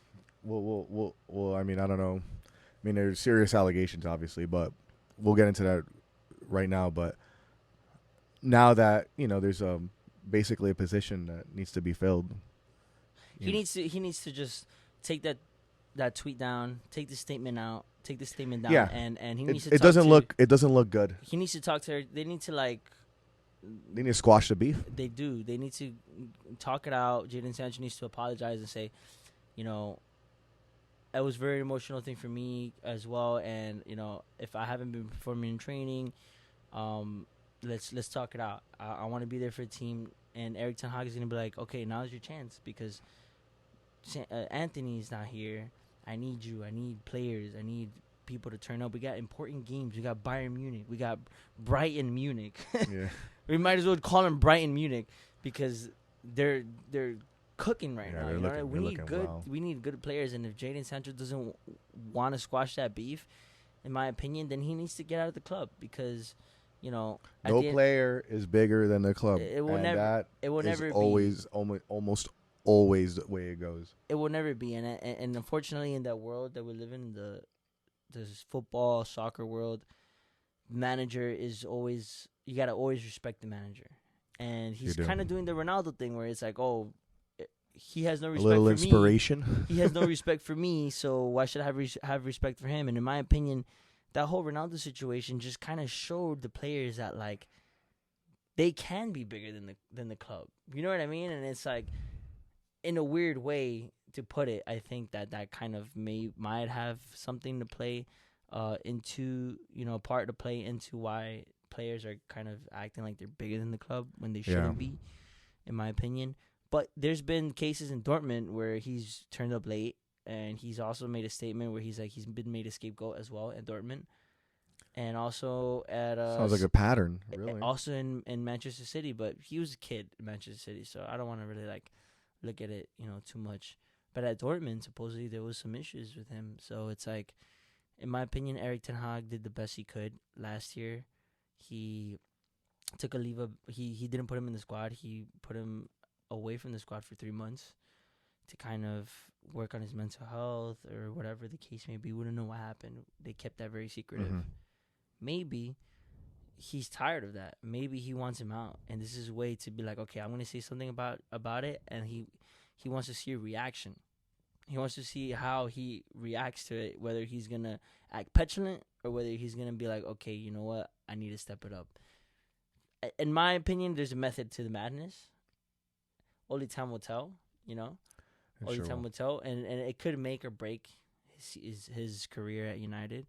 Well. I mean, I don't know. I mean, there's serious allegations, obviously, but we'll get into that right now. But now that there's basically a position that needs to be filled. He needs to just take that tweet down, take the statement down, yeah. and he needs to. It doesn't look good. He needs to talk to her. They need to They need to squash the beef. They do. They need to talk it out. Jadon Sancho needs to apologize and say, it was a very emotional thing for me as well. And if I haven't been performing in training, let's talk it out. I want to be there for the team. And Erik ten Hag is gonna be like, okay, now's your chance because Antony's not here. I need you. I need players. I need people to turn up. We got important games. We got Bayern Munich. We got Brighton Munich. Yeah. We might as well call them Brighton Munich because they're cooking right now. We need good players, and if Jadon Sancho doesn't want to squash that beef, in my opinion, then he needs to get out of the club because no player is bigger than the club. It will never be. Almost always the way it goes. It will never be, and unfortunately, in that world that we live in, this football soccer world, manager is always. You gotta always respect the manager. And he's kind of doing the Ronaldo thing where it's like, oh, he has no respect for me. A little inspiration. He has no respect for me, so why should I have respect for him? And in my opinion, that whole Ronaldo situation just kind of showed the players that, like, they can be bigger than the club. You know what I mean? And it's like, in a weird way to put it, I think that kind of might have something to play part to play into why players are kind of acting like they're bigger than the club when they shouldn't be, in my opinion. But there's been cases in Dortmund where he's turned up late, and he's also made a statement where he's like he's been made a scapegoat as well at Dortmund, and also at sounds like a pattern, really. Also in Manchester City, but he was a kid in Manchester City, so I don't want to really like look at it too much. But at Dortmund, supposedly there was some issues with him, so it's like, in my opinion, Erik ten Hag did the best he could last year. He took a leave of he didn't put him in the squad. He put him away from the squad for 3 months to kind of work on his mental health or whatever the case may be. We don't know what happened. They kept that very secretive. Mm-hmm. Maybe he's tired of that. Maybe he wants him out, and this is a way to be like, okay, I'm going to say something about it, and he wants to see a reaction. He wants to see how he reacts to it, whether he's going to act petulant or whether he's going to be like, okay, you know what, I need to step it up. In my opinion, there's a method to the madness. Only time will tell, Only time will tell, and it could make or break his career at United,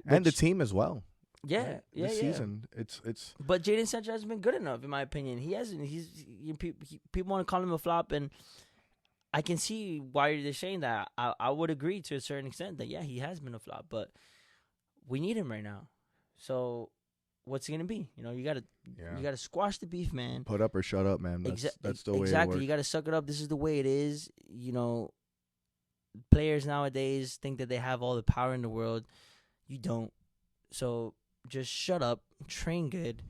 and the team as well. Yeah, this season, it's. But Jadon Sancho hasn't been good enough, in my opinion. He hasn't. People want to call him a flop, and I can see why they're saying that. I would agree to a certain extent that he has been a flop, but we need him right now. So what's it gonna be? You gotta squash the beef, man. Put up or shut up, man. That's the way exactly. it works. You gotta suck it up. This is the way it is. Players nowadays think that they have all the power in the world. You don't. So just shut up. Train good.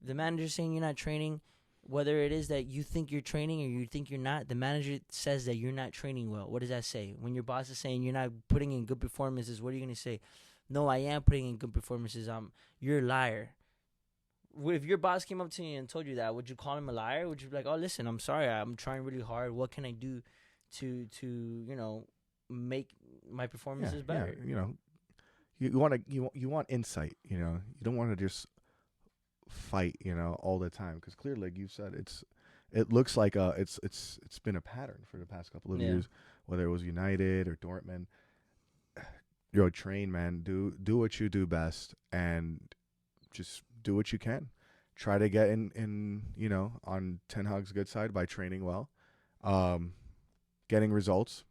If the manager's saying you're not training, whether it is that you think you're training or you think you're not, the manager says that you're not training well. What does that say? When your boss is saying you're not putting in good performances, what are you gonna say? No, I am putting in good performances. You're a liar. If your boss came up to you and told you that, would you call him a liar? Would you be like, oh, listen, I'm sorry, I'm trying really hard. What can I do to make my performances better? Yeah, you want insight. You don't want to just fight. All the time, because clearly, like you said, it looks like it's been a pattern for the past couple of years, whether it was United or Dortmund. Train, man. Do what you do best, and just do what you can. Try to get in on Ten Hag's good side by training well, getting results,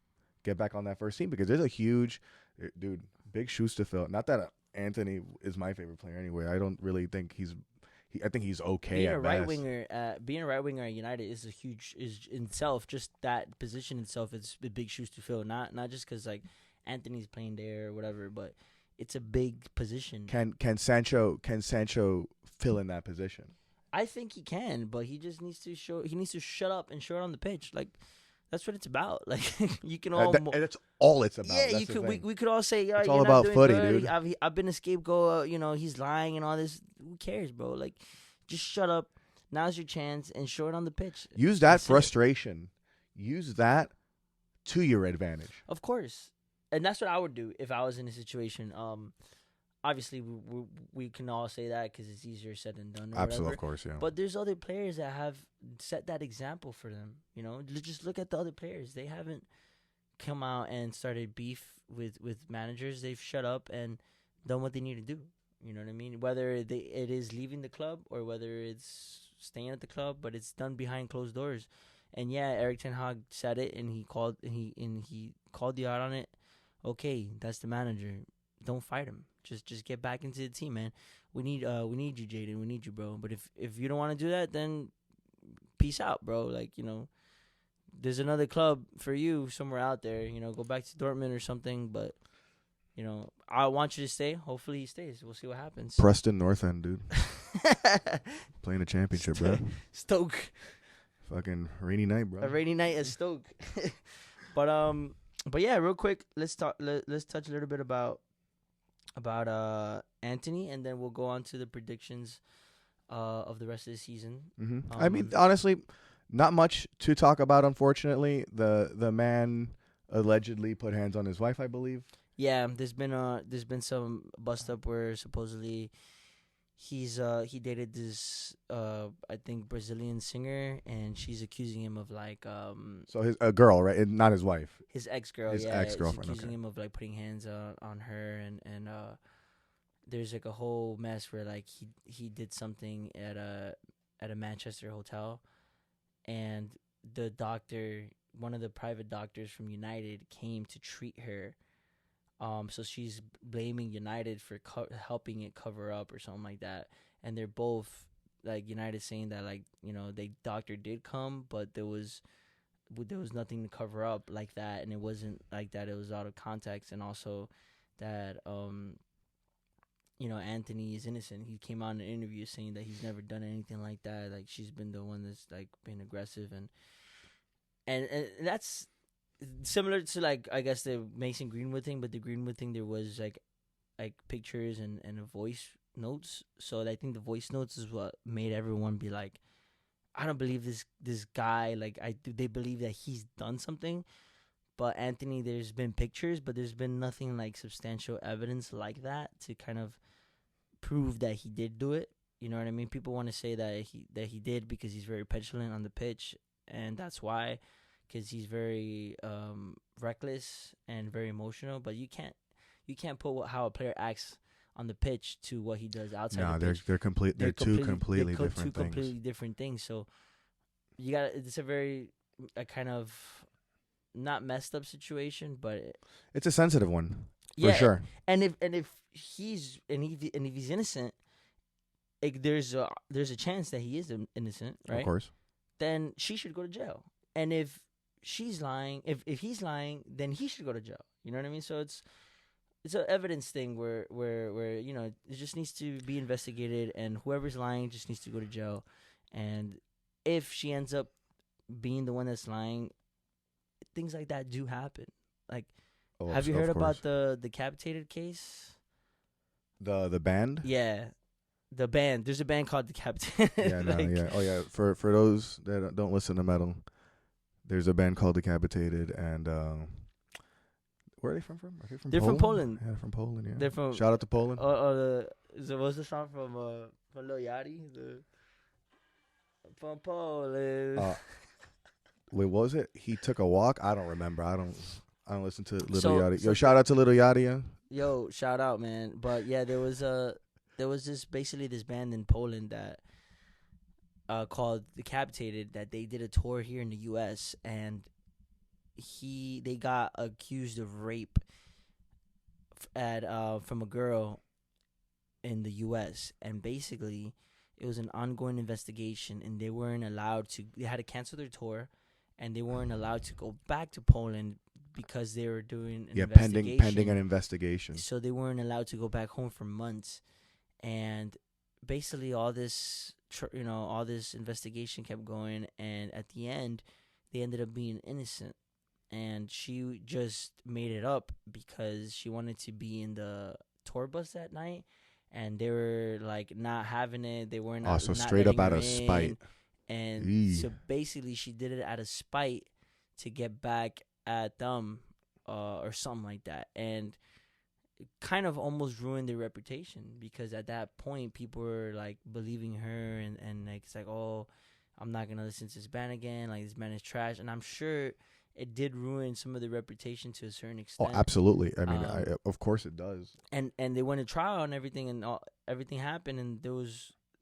get back on that first team, because there's a huge, big shoes to fill. Not that Antony is my favorite player anyway. I don't really think I think he's okay at best. Being a right winger at United is in itself, just that position itself is big shoes to fill. Not just because like Anthony's playing there or whatever, but it's a big position. Can Sancho fill in that position? I think he can, but he just needs to shut up and show it on the pitch. Like, that's what it's about. Like, you can all that's all it's about. Yeah, we could all say, it's all about footy, good. Dude. I've been a scapegoat. He's lying and all this. Who cares, bro? Like, just shut up. Now's your chance and show it on the pitch. Use that frustration. Use that to your advantage. Of course. And that's what I would do if I was in a situation. Obviously, we can all say that because it's easier said than done. Absolutely, of course, yeah. But there's other players that have set that example for them. Just look at the other players. They haven't come out and started beef with managers. They've shut up and done what they need to do. You know what I mean? Whether it is leaving the club or whether it's staying at the club, but it's done behind closed doors. And Erik ten Hag said it, and he called you out on it. Okay, that's the manager. Don't fight him. Just get back into the team, man. We need you, Jadon. We need you, bro. But if you don't want to do that, then peace out, bro. Like, there's another club for you somewhere out there. Go back to Dortmund or something. But, I want you to stay. Hopefully he stays. We'll see what happens. Preston North End, dude. Playing a championship, bro. Stoke. Fucking rainy night, bro. A rainy night at Stoke. But yeah, real quick, let's touch a little bit about Antony, and then we'll go on to the predictions of the rest of the season. I mean, honestly, not much to talk about. Unfortunately, the man allegedly put hands on his wife, I believe. Yeah, there's been some bust up where supposedly he dated this I think Brazilian singer, and she's accusing him of like So a girl, right? And not his wife. his ex-girl. His Yeah, ex-girlfriend, she's accusing okay. him of like putting hands on her, and there's like a whole mess where like he did something at a Manchester hotel, and the doctor, one of the private doctors from United, came to treat her. So she's blaming United for helping it cover up or something like that, and they're both like United saying that like the doctor did come, but there was nothing to cover up like that, and it wasn't like that. It was out of context, and also that Antony is innocent. He came out in an interview saying that he's never done anything like that. Like she's been the one that's like been aggressive, and that's similar to like I guess the Mason Greenwood thing, but the Greenwood thing there was like pictures and a voice notes. So I think the voice notes is what made everyone be like, I don't believe this guy. Like they believe that he's done something. But Anthony, there's been pictures, but there's been nothing like substantial evidence like that to kind of prove that he did do it. You know what I mean? People want to say that he did because he's very petulant on the pitch, and that's why, because he's very reckless and very emotional. But you can't put how a player acts on the pitch to what he does outside the pitch. They're two completely different things. Completely different things. So you got it's a kind of not messed up situation, but it's a sensitive one for sure. And if he's innocent, like there's a chance that he is innocent, right? Of course. Then she should go to jail. And if she's lying, if he's lying, then he should go to jail. You know what I mean? So it's an evidence thing where it just needs to be investigated, and whoever's lying just needs to go to jail. And if she ends up being the one that's lying, things like that do happen. Like, have you heard about the decapitated case? The band? Yeah, the band. There's a band called Decapitated. Yeah, no, yeah. Oh, yeah. For those that don't listen to metal, there's a band called Decapitated, and where are they from? Are they from They're Poland? from Poland. Yeah, from Poland. Yeah. They're from. Shout out to Poland. What's the song from Lil Yachty? From Poland. Wait, what was it? He took a walk. I don't remember. I don't listen to Little Yachty. So shout out to Little Yachty. Yo, shout out, man. But yeah, there was this band in Poland that called Decapitated, that they did a tour here in the U.S. and they got accused of rape from a girl in the U.S. and basically it was an ongoing investigation, and they had to cancel their tour, and they weren't allowed to go back to Poland because they were doing an investigation. pending an investigation. So they weren't allowed to go back home for months, and basically all this investigation kept going, and at the end, they ended up being innocent. And she just made it up because she wanted to be in the tour bus that night, and they were like not having it. They weren't. Oh, so straight up out of spite. And so basically, she did it out of spite to get back at them, or something like that, and it kind of almost ruined their reputation, because at that point, people were like believing her, and like it's like, oh, I'm not gonna listen to this band again. Like, this band is trash, and I'm sure it did ruin some of the reputation to a certain extent. Oh, absolutely. I mean, of course it does. And they went to trial and everything, and everything happened, and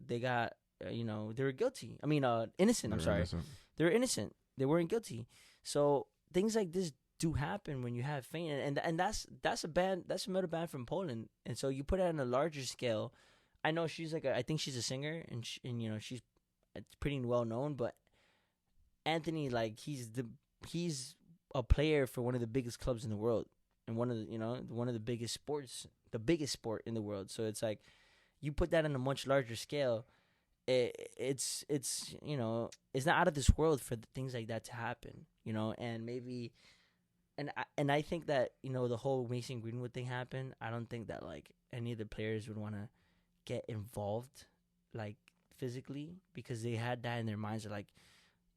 they got, they were guilty. I mean, innocent. I'm sorry. Innocent. They were innocent. They weren't guilty. So things like this do happen when you have fame, and that's a metal band from Poland, and so you put it on a larger scale. I know she's I think she's a singer, and she's pretty well known, but Anthony, like, he's a player for one of the biggest clubs in the world, and one of the biggest sports, the biggest sport in the world. So it's like, you put that on a much larger scale, it's it's not out of this world for things like that to happen, and maybe, and I think that the whole Mason Greenwood thing happened. I don't think that like any of the players would want to get involved like physically, because they had that in their minds. Like,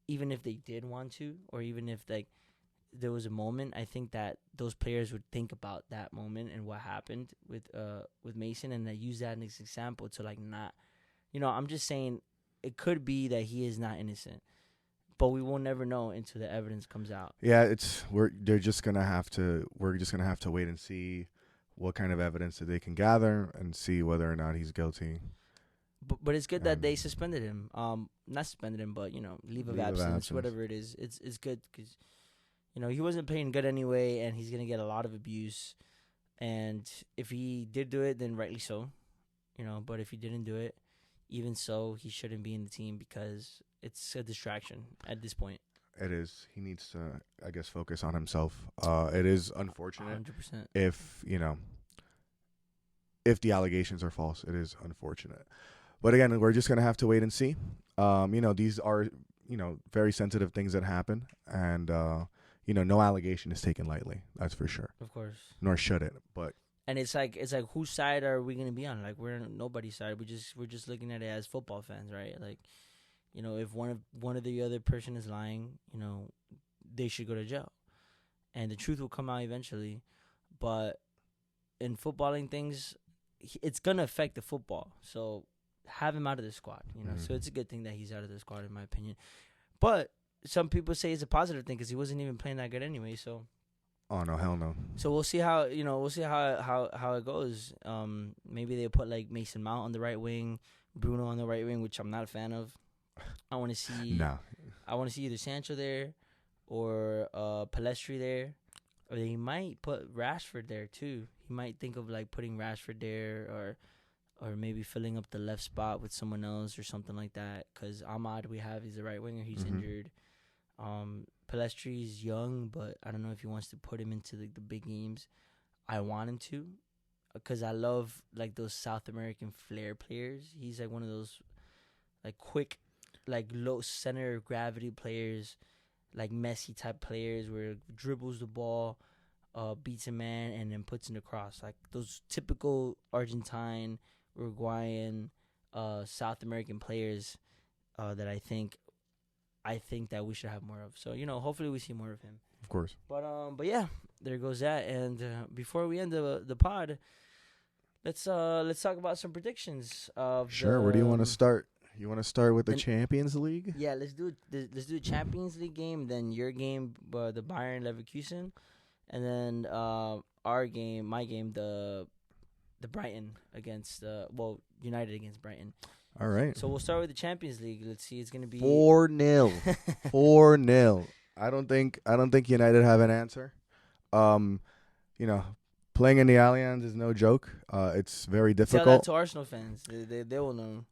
even if they did want to, or even if like there was a moment, I think that those players would think about that moment and what happened with Mason, and they use that as an example to like not, I'm just saying it could be that he is not innocent, but we will never know until the evidence comes out. Yeah, we're just gonna have to wait and see what kind of evidence that they can gather and see whether or not he's guilty. But it's good that they suspended him. Not suspended him, but leave of absence, whatever it is. It's good because he wasn't playing good anyway, and he's gonna get a lot of abuse. And if he did do it, then rightly so. But if he didn't do it, even so, he shouldn't be in the team because it's a distraction at this point. It is. He needs to, I guess, focus on himself. It is unfortunate 100%. if the allegations are false. It is unfortunate. But again, we're just going to have to wait and see. These are, very sensitive things that happen. And, no allegation is taken lightly. That's for sure. Of course. Nor should it. But and it's like whose side are we going to be on? Like, we're on nobody's side. We're just looking at it as football fans, right? Like, if one of the other person is lying, they should go to jail. And the truth will come out eventually. But in footballing things, it's going to affect the football. So have him out of the squad, So it's a good thing that he's out of the squad, in my opinion. But some people say it's a positive thing because he wasn't even playing that good anyway. So, oh no, hell no. So we'll see how how it goes. Maybe they put like Mason Mount on the right wing, Bruno on the right wing, which I'm not a fan of. I want to see. No. I want to see either Sancho there, or Palestri there, or they might put Rashford there too. He might think of like putting Rashford there, or maybe filling up the left spot with someone else or something like that. Because Ahmad he's the right winger. He's injured. Palestri is young, but I don't know if he wants to put him into the big games. I want him to, because I love like those South American flair players. He's like one of those like quick, like low center of gravity players, like Messi type players where dribbles the ball, beats a man, and then puts in the cross. Like those typical Argentine, Uruguayan, South American players that I think that we should have more of. So, hopefully we see more of him. Of course. But yeah, there goes that. And before we end the pod, let's talk about some predictions of Sure. Where do you want to start? You want to start with the Champions League? Yeah, let's do the Champions League game, then your game, the Bayern Leverkusen, and then my game, the Brighton against United against Brighton. All right. So we'll start with the Champions League. Let's see. It's going to be 4-0. 4-0. I don't think United have an answer. Playing in the Allianz is no joke. It's very difficult. Tell that to Arsenal fans. They will know.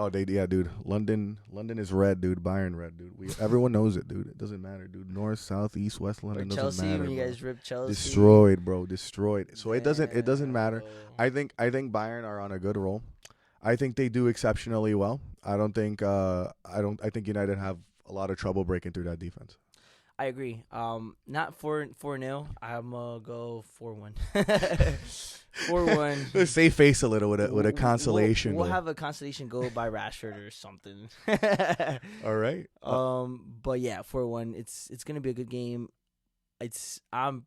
Dude. London is red, dude. Bayern red, dude. Everyone knows it, dude. It doesn't matter, dude. North, south, east, west London doesn't Chelsea, matter. When you guys ripped Chelsea, destroyed, bro. Destroyed. So it doesn't matter. I think Bayern are on a good roll. I think they do exceptionally well. I think United have a lot of trouble breaking through that defense. I agree. Not 4-0. I'm gonna go 4-1. 4-1. Let's save face a little with a consolation. We'll have a consolation goal by Rashford or something. All right. But yeah, 4-1. It's gonna be a good game. I'm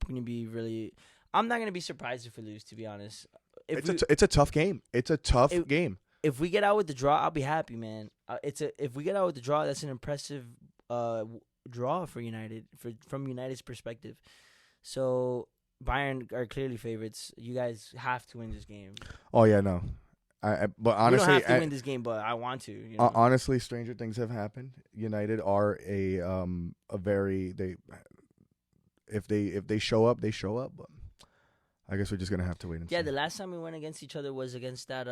not gonna be surprised if we lose. To be honest, it's a tough game. It's a tough game. If we get out with the draw, I'll be happy, man. If we get out with the draw, that's an impressive draw for United from United's perspective. So Bayern are clearly favorites. You guys have to win this game. Oh yeah, no. But honestly, you don't have to win this game, but I want to. Honestly, stranger things have happened. United are if they show up, they show up. But I guess we're just gonna have to wait and see. Yeah, the last time we went against each other was against that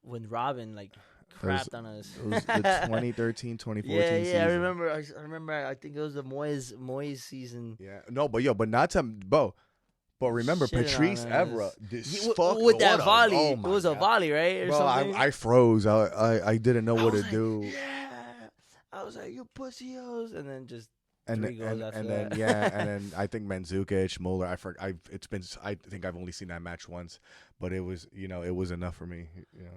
when Robin crapped on us. It was the 2013, 2014 season. Yeah, I remember. I think it was the Moyes season. Yeah, no, but not to But remember, Patrice Evra, with that volley, it was a volley, right? Or something? I froze. I didn't know what to do. Yeah, I was like, you pussios, and then just. And then I think Mandzukic, Muller. I think I've only seen that match once, but it was enough for me.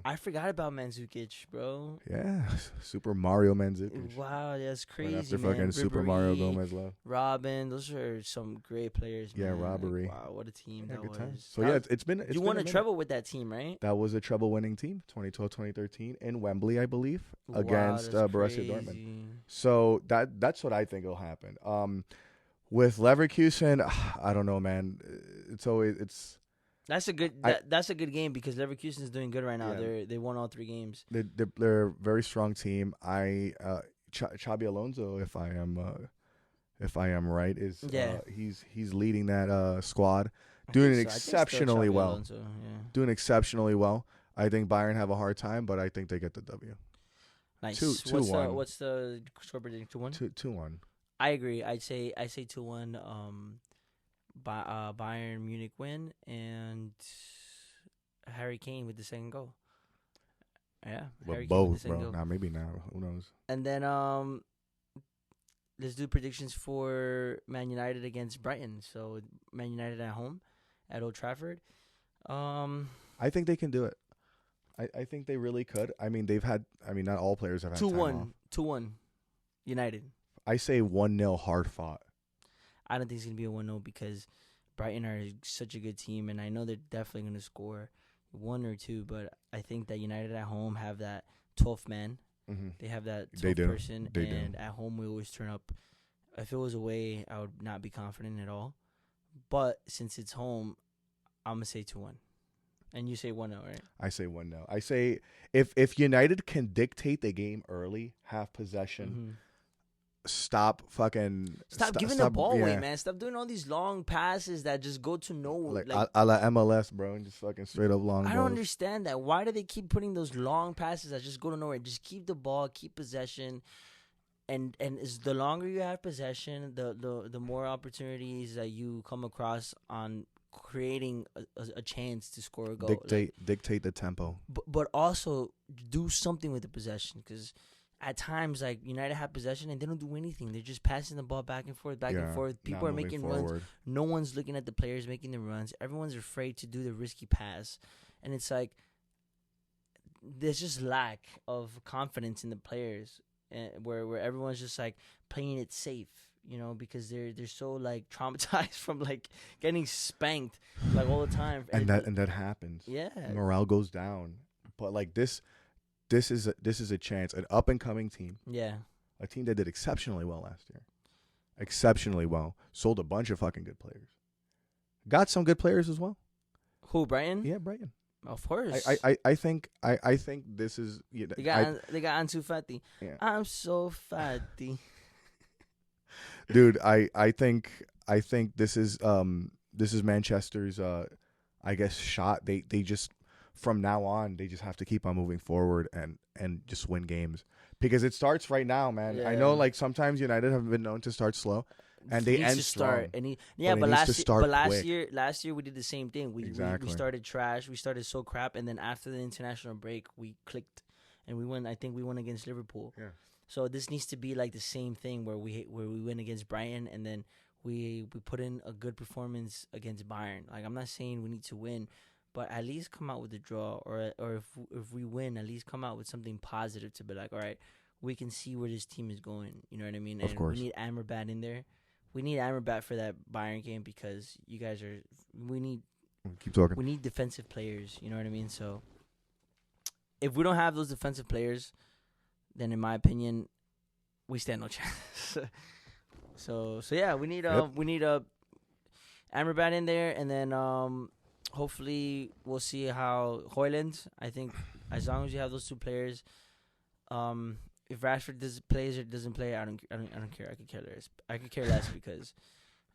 I forgot about Mandzukic, bro. Yeah, Super Mario Mandzukic. Wow, that's crazy, right after man. fucking Super Mario Gomez left. Robin, those are some great players, man. Yeah, Robbery. Like, wow, what a team that was. Time. So yeah, it's been. You won a treble with that team, right? That was a treble-winning team, 2012, 2013, in Wembley, I believe, against Borussia Dortmund. So that's what I think will happen. With Leverkusen, I don't know, man. That's a good game because Leverkusen is doing good right now. Yeah. They won all 3 games. They're a very strong team. Xabi Alonso, if I am right, is he's leading that squad, doing exceptionally well. Alonso, yeah. Doing exceptionally well. I think Bayern have a hard time, but I think they get the W. Nice. 2-1. What's the score prediction? 2-1. 2-1. I agree. I say 2-1. Bayern Munich win and Harry Kane with the second goal. Yeah, Harry Kane with the second goal. Nah, maybe now. Who knows? And then let's do predictions for Man United against Brighton. So Man United at home at Old Trafford. I think they can do it. I think they really could. I mean, not all players have had 2-1. 2-1. United. I say 1-0 hard fought. I don't think it's going to be a 1-0 because Brighton are such a good team, and I know they're definitely going to score 1 or 2, but I think that United at home have that 12th man. Mm-hmm. They have that 12th person, and at home we always turn up. If it was away, I would not be confident at all. But since it's home, I'm going to say 2-1. And you say 1-0, right? I say 1-0. I say if United can dictate the game early, have possession, mm-hmm. Stop giving the ball away, man. Stop doing all these long passes that just go to nowhere. Like a la MLS, bro, and just fucking straight up long balls. I don't understand that. Why do they keep putting those long passes that just go to nowhere? Just keep the ball, keep possession, and is the longer you have possession, the more opportunities that you come across on creating a chance to score a goal. Dictate the tempo, but also do something with the possession because. At times, like, United have possession and they don't do anything. They're just passing the ball back and forth. People are making runs. No one's looking at the players making the runs. Everyone's afraid to do the risky pass. And it's like, there's just lack of confidence in the players where everyone's just, like, playing it safe, because they're so, like, traumatized from, like, getting spanked, like, all the time. And that happens. Yeah. Morale goes down. But, like, This is a chance, an up and coming team. Yeah, a team that did exceptionally well last year, exceptionally well. Sold a bunch of fucking good players. Got some good players as well. Who, Brighton? Yeah, Brighton. Of course. I think this is. They got Ansu Fati. Yeah. I'm so fatty. Dude, I think this is Manchester's I guess shot. They just. From now on, they just have to keep on moving forward and just win games because it starts right now, man. Yeah. I know, like sometimes United have been known to start slow, and they end strong. But last year we did the same thing. We started trash. We started so crap, and then after the international break, we clicked and we won. I think we won against Liverpool. Yeah. So this needs to be like the same thing where we win against Brighton, and then we put in a good performance against Bayern. Like I'm not saying we need to win. But at least come out with a draw, or if we win, at least come out with something positive to be like, all right, we can see where this team is going. You know what I mean? Of course. We need Amrabat in there. We need Amrabat for that Bayern game because you guys are. We need. Keep talking. We need defensive players. You know what I mean? So if we don't have those defensive players, then in my opinion, we stand no chance. so yeah, we need a Amrabat in there, and then hopefully we'll see how Højlund. I think as long as you have those two players, if Rashford plays or doesn't play, I don't care. I could care less because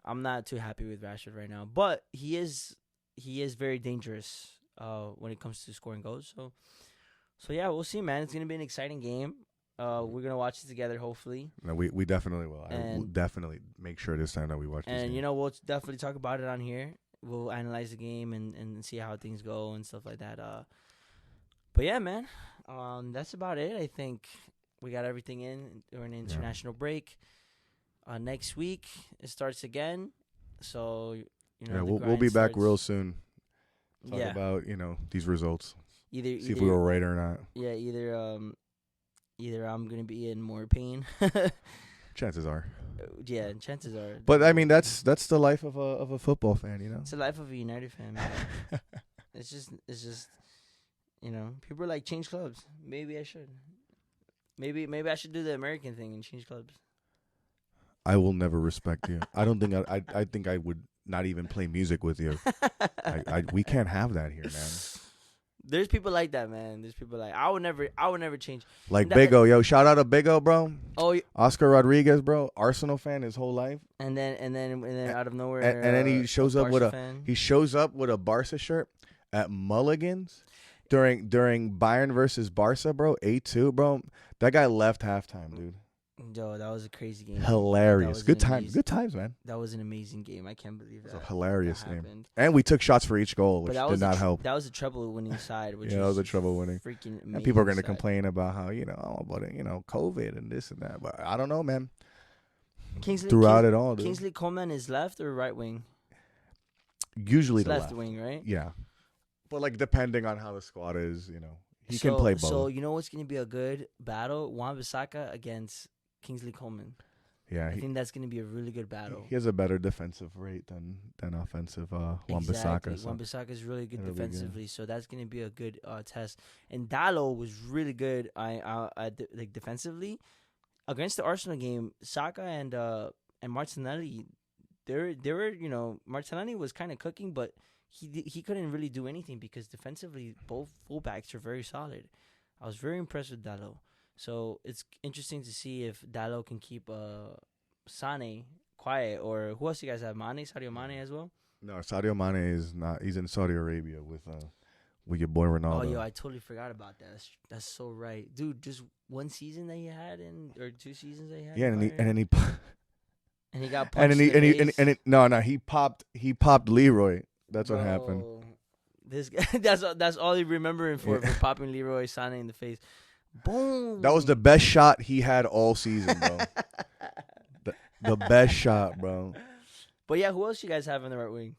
I'm not too happy with Rashford right now. But he is very dangerous when it comes to scoring goals. So yeah, we'll see, man. It's gonna be an exciting game. We're gonna watch it together, hopefully. No, we definitely will. I will definitely make sure this time that we watch this game. And we'll definitely talk about it on here. We'll analyze the game and see how things go and stuff like that. But yeah, man, that's about it. I think we got everything in during the international break. Next week it starts again, so we'll be back real soon. Talk about these results. See if we were right or not. Yeah, either I'm gonna be in more pain. Chances are. Yeah, chances are. But I mean, that's the life of a football fan, It's the life of a United fan, man. It's just people are like, change clubs. Maybe I should. Maybe I should do the American thing and change clubs. I will never respect you. I don't think I think I would not even play music with you. We can't have that here, man. There's people like that, man. There's people like I would never change. Like Big O, yo, shout out to Big O, bro. Oh, Oscar Rodriguez, bro, Arsenal fan his whole life. And then out of nowhere, and then he shows up with a Barca shirt at Mulligan's during Bayern versus Barca, bro. 8-2, bro. That guy left halftime, dude. Yo, that was a crazy game. Hilarious. Good times, man. That was an amazing game. I can't believe that. It was a hilarious game. And we took shots for each goal, which did not help. That was a treble winning side. Which that was a treble winning. Freaking amazing. And people are going to complain about how, COVID and this and that. But I don't know, man. Throughout it all, dude. Kingsley Coman is left or right wing? Usually the left wing, right? Yeah. But, depending on how the squad is, he can play both. So, you know what's going to be a good battle? Wan-Bissaka against Kingsley Coman. Yeah, I think that's going to be a really good battle. He has a better defensive rate than offensive Wan-Bissaka. Exactly. Wan-Bissaka is really good defensively, so that's going to be a good test. And Dalot was really good defensively. Against the Arsenal game, Saka and Martinelli, they were Martinelli was kind of cooking, but he couldn't really do anything because defensively both fullbacks are very solid. I was very impressed with Dalot. So it's interesting to see if Dalot can keep Sane quiet, or who else you guys have? Sadio Mane as well? No, Sadio Mane is not. He's in Saudi Arabia with your boy Ronaldo. Oh, yo, I totally forgot about that. That's so right, dude. Just one season that he had or 2 seasons that he had. Yeah, and he and he got punched in the face. He popped Leroy. That's what happened. This guy, that's all he remembering for popping Leroy Sané in the face. Boom. That was the best shot he had all season, bro. the best shot, bro. But yeah, who else you guys have in the right wing?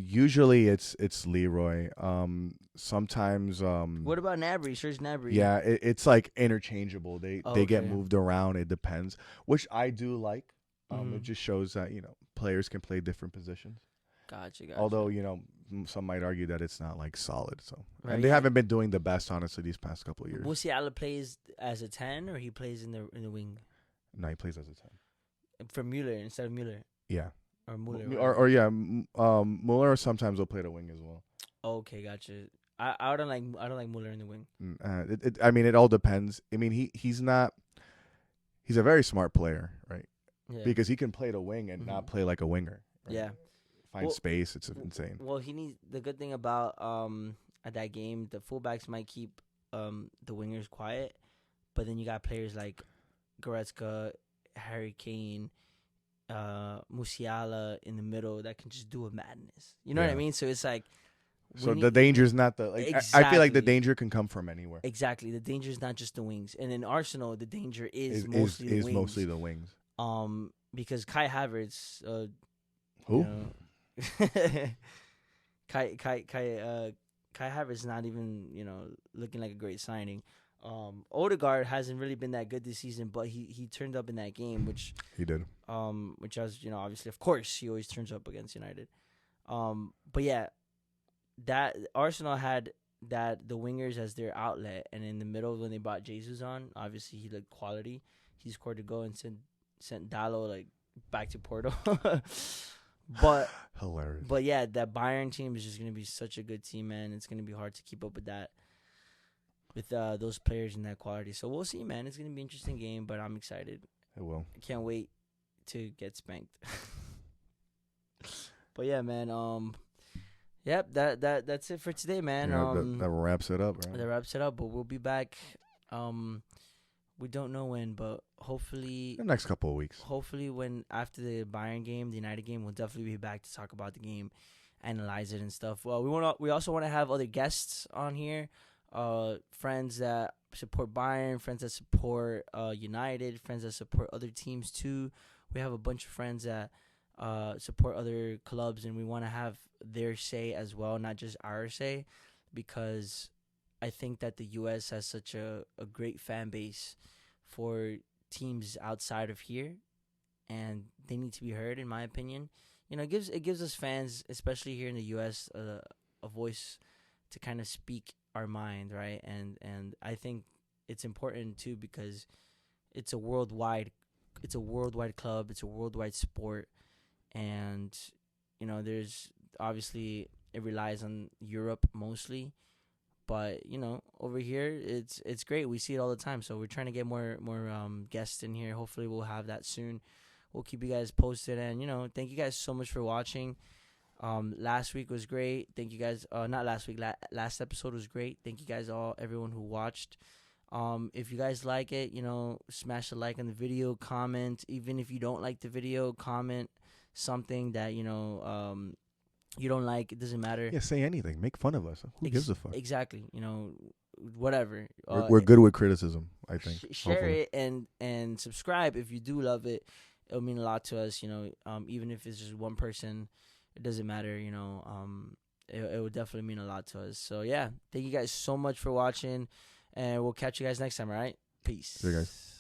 Usually it's Leroy. Sometimes What about Gnabry? Serge Gnabry. Yeah, it's interchangeable. They get moved around. It depends, which I do like. It just shows that players can play different positions. Gotcha. Although some might argue that it's not solid. So right, and they haven't been doing the best, honestly, these past couple of years. Musiala plays as a 10, or he plays in the wing. No, he plays as a 10 for Mueller instead of Mueller. Yeah. Or Mueller. Mueller sometimes will play the wing as well. Okay, gotcha. I don't like Mueller in the wing. It all depends. I mean, he's not. He's a very smart player, right? Yeah. Because he can play the wing and not play like a winger. Right? Yeah. Find space. It's insane. Well, he needs the good thing about at that game, the fullbacks might keep the wingers quiet, but then you got players like Goretzka, Harry Kane, Musiala in the middle that can just do a madness. You know what I mean? So it's like. So the danger's not exactly. I feel like the danger can come from anywhere. Exactly. The danger is not just the wings. And in Arsenal, the danger is mostly the wings. Because Kai Havertz, who? Kai Havertz is not even, looking like a great signing. Odegaard hasn't really been that good this season, but he turned up in that game, which he did. Which was, obviously, of course, he always turns up against United. But yeah, that Arsenal had the wingers as their outlet, and in the middle when they brought Jesus on, obviously he looked quality. He scored a goal and sent Dalot back to Porto. But hilarious. But yeah, that Bayern team is just gonna be such a good team, man. It's gonna be hard to keep up with that, with those players and that quality. So we'll see, man. It's gonna be an interesting game, but I'm excited. It will. I can't wait to get spanked. But yeah, man. Yep, that's it for today, man. That wraps it up, right? That wraps it up, but we'll be back. We don't know when, but hopefully the next couple of weeks. Hopefully, when after the Bayern game, the United game, we'll definitely be back to talk about the game, analyze it and stuff. Well, we also want to have other guests on here, friends that support Bayern, friends that support United, friends that support other teams too. We have a bunch of friends that support other clubs, and we want to have their say as well, not just our say, because I think that the U.S. has such a great fan base for teams outside of here, and they need to be heard, in my opinion. It gives us fans, especially here in the U.S., a voice to kind of speak our mind, right? And I think it's important too because it's a worldwide club, it's a worldwide sport, and there's obviously it relies on Europe mostly, but over here it's great. We see it all the time, so we're trying to get more guests in here. Hopefully we'll have that soon. We'll keep you guys posted, and thank you guys so much for watching. Last week was great. Thank you guys. Not last week. Last episode was great. Thank you guys everyone who watched. If you guys like it, smash a like on the video, comment. Even if you don't like the video, comment something that you don't like. It doesn't matter. Yeah, say anything. Make fun of us. Who gives a fuck? Exactly. Whatever. We're good with criticism, I think. Share hopefully. it and subscribe if you do love it. It'll mean a lot to us. Even if it's just one person, it doesn't matter. It would definitely mean a lot to us. So yeah, thank you guys so much for watching, and we'll catch you guys next time. All right, peace. See you guys.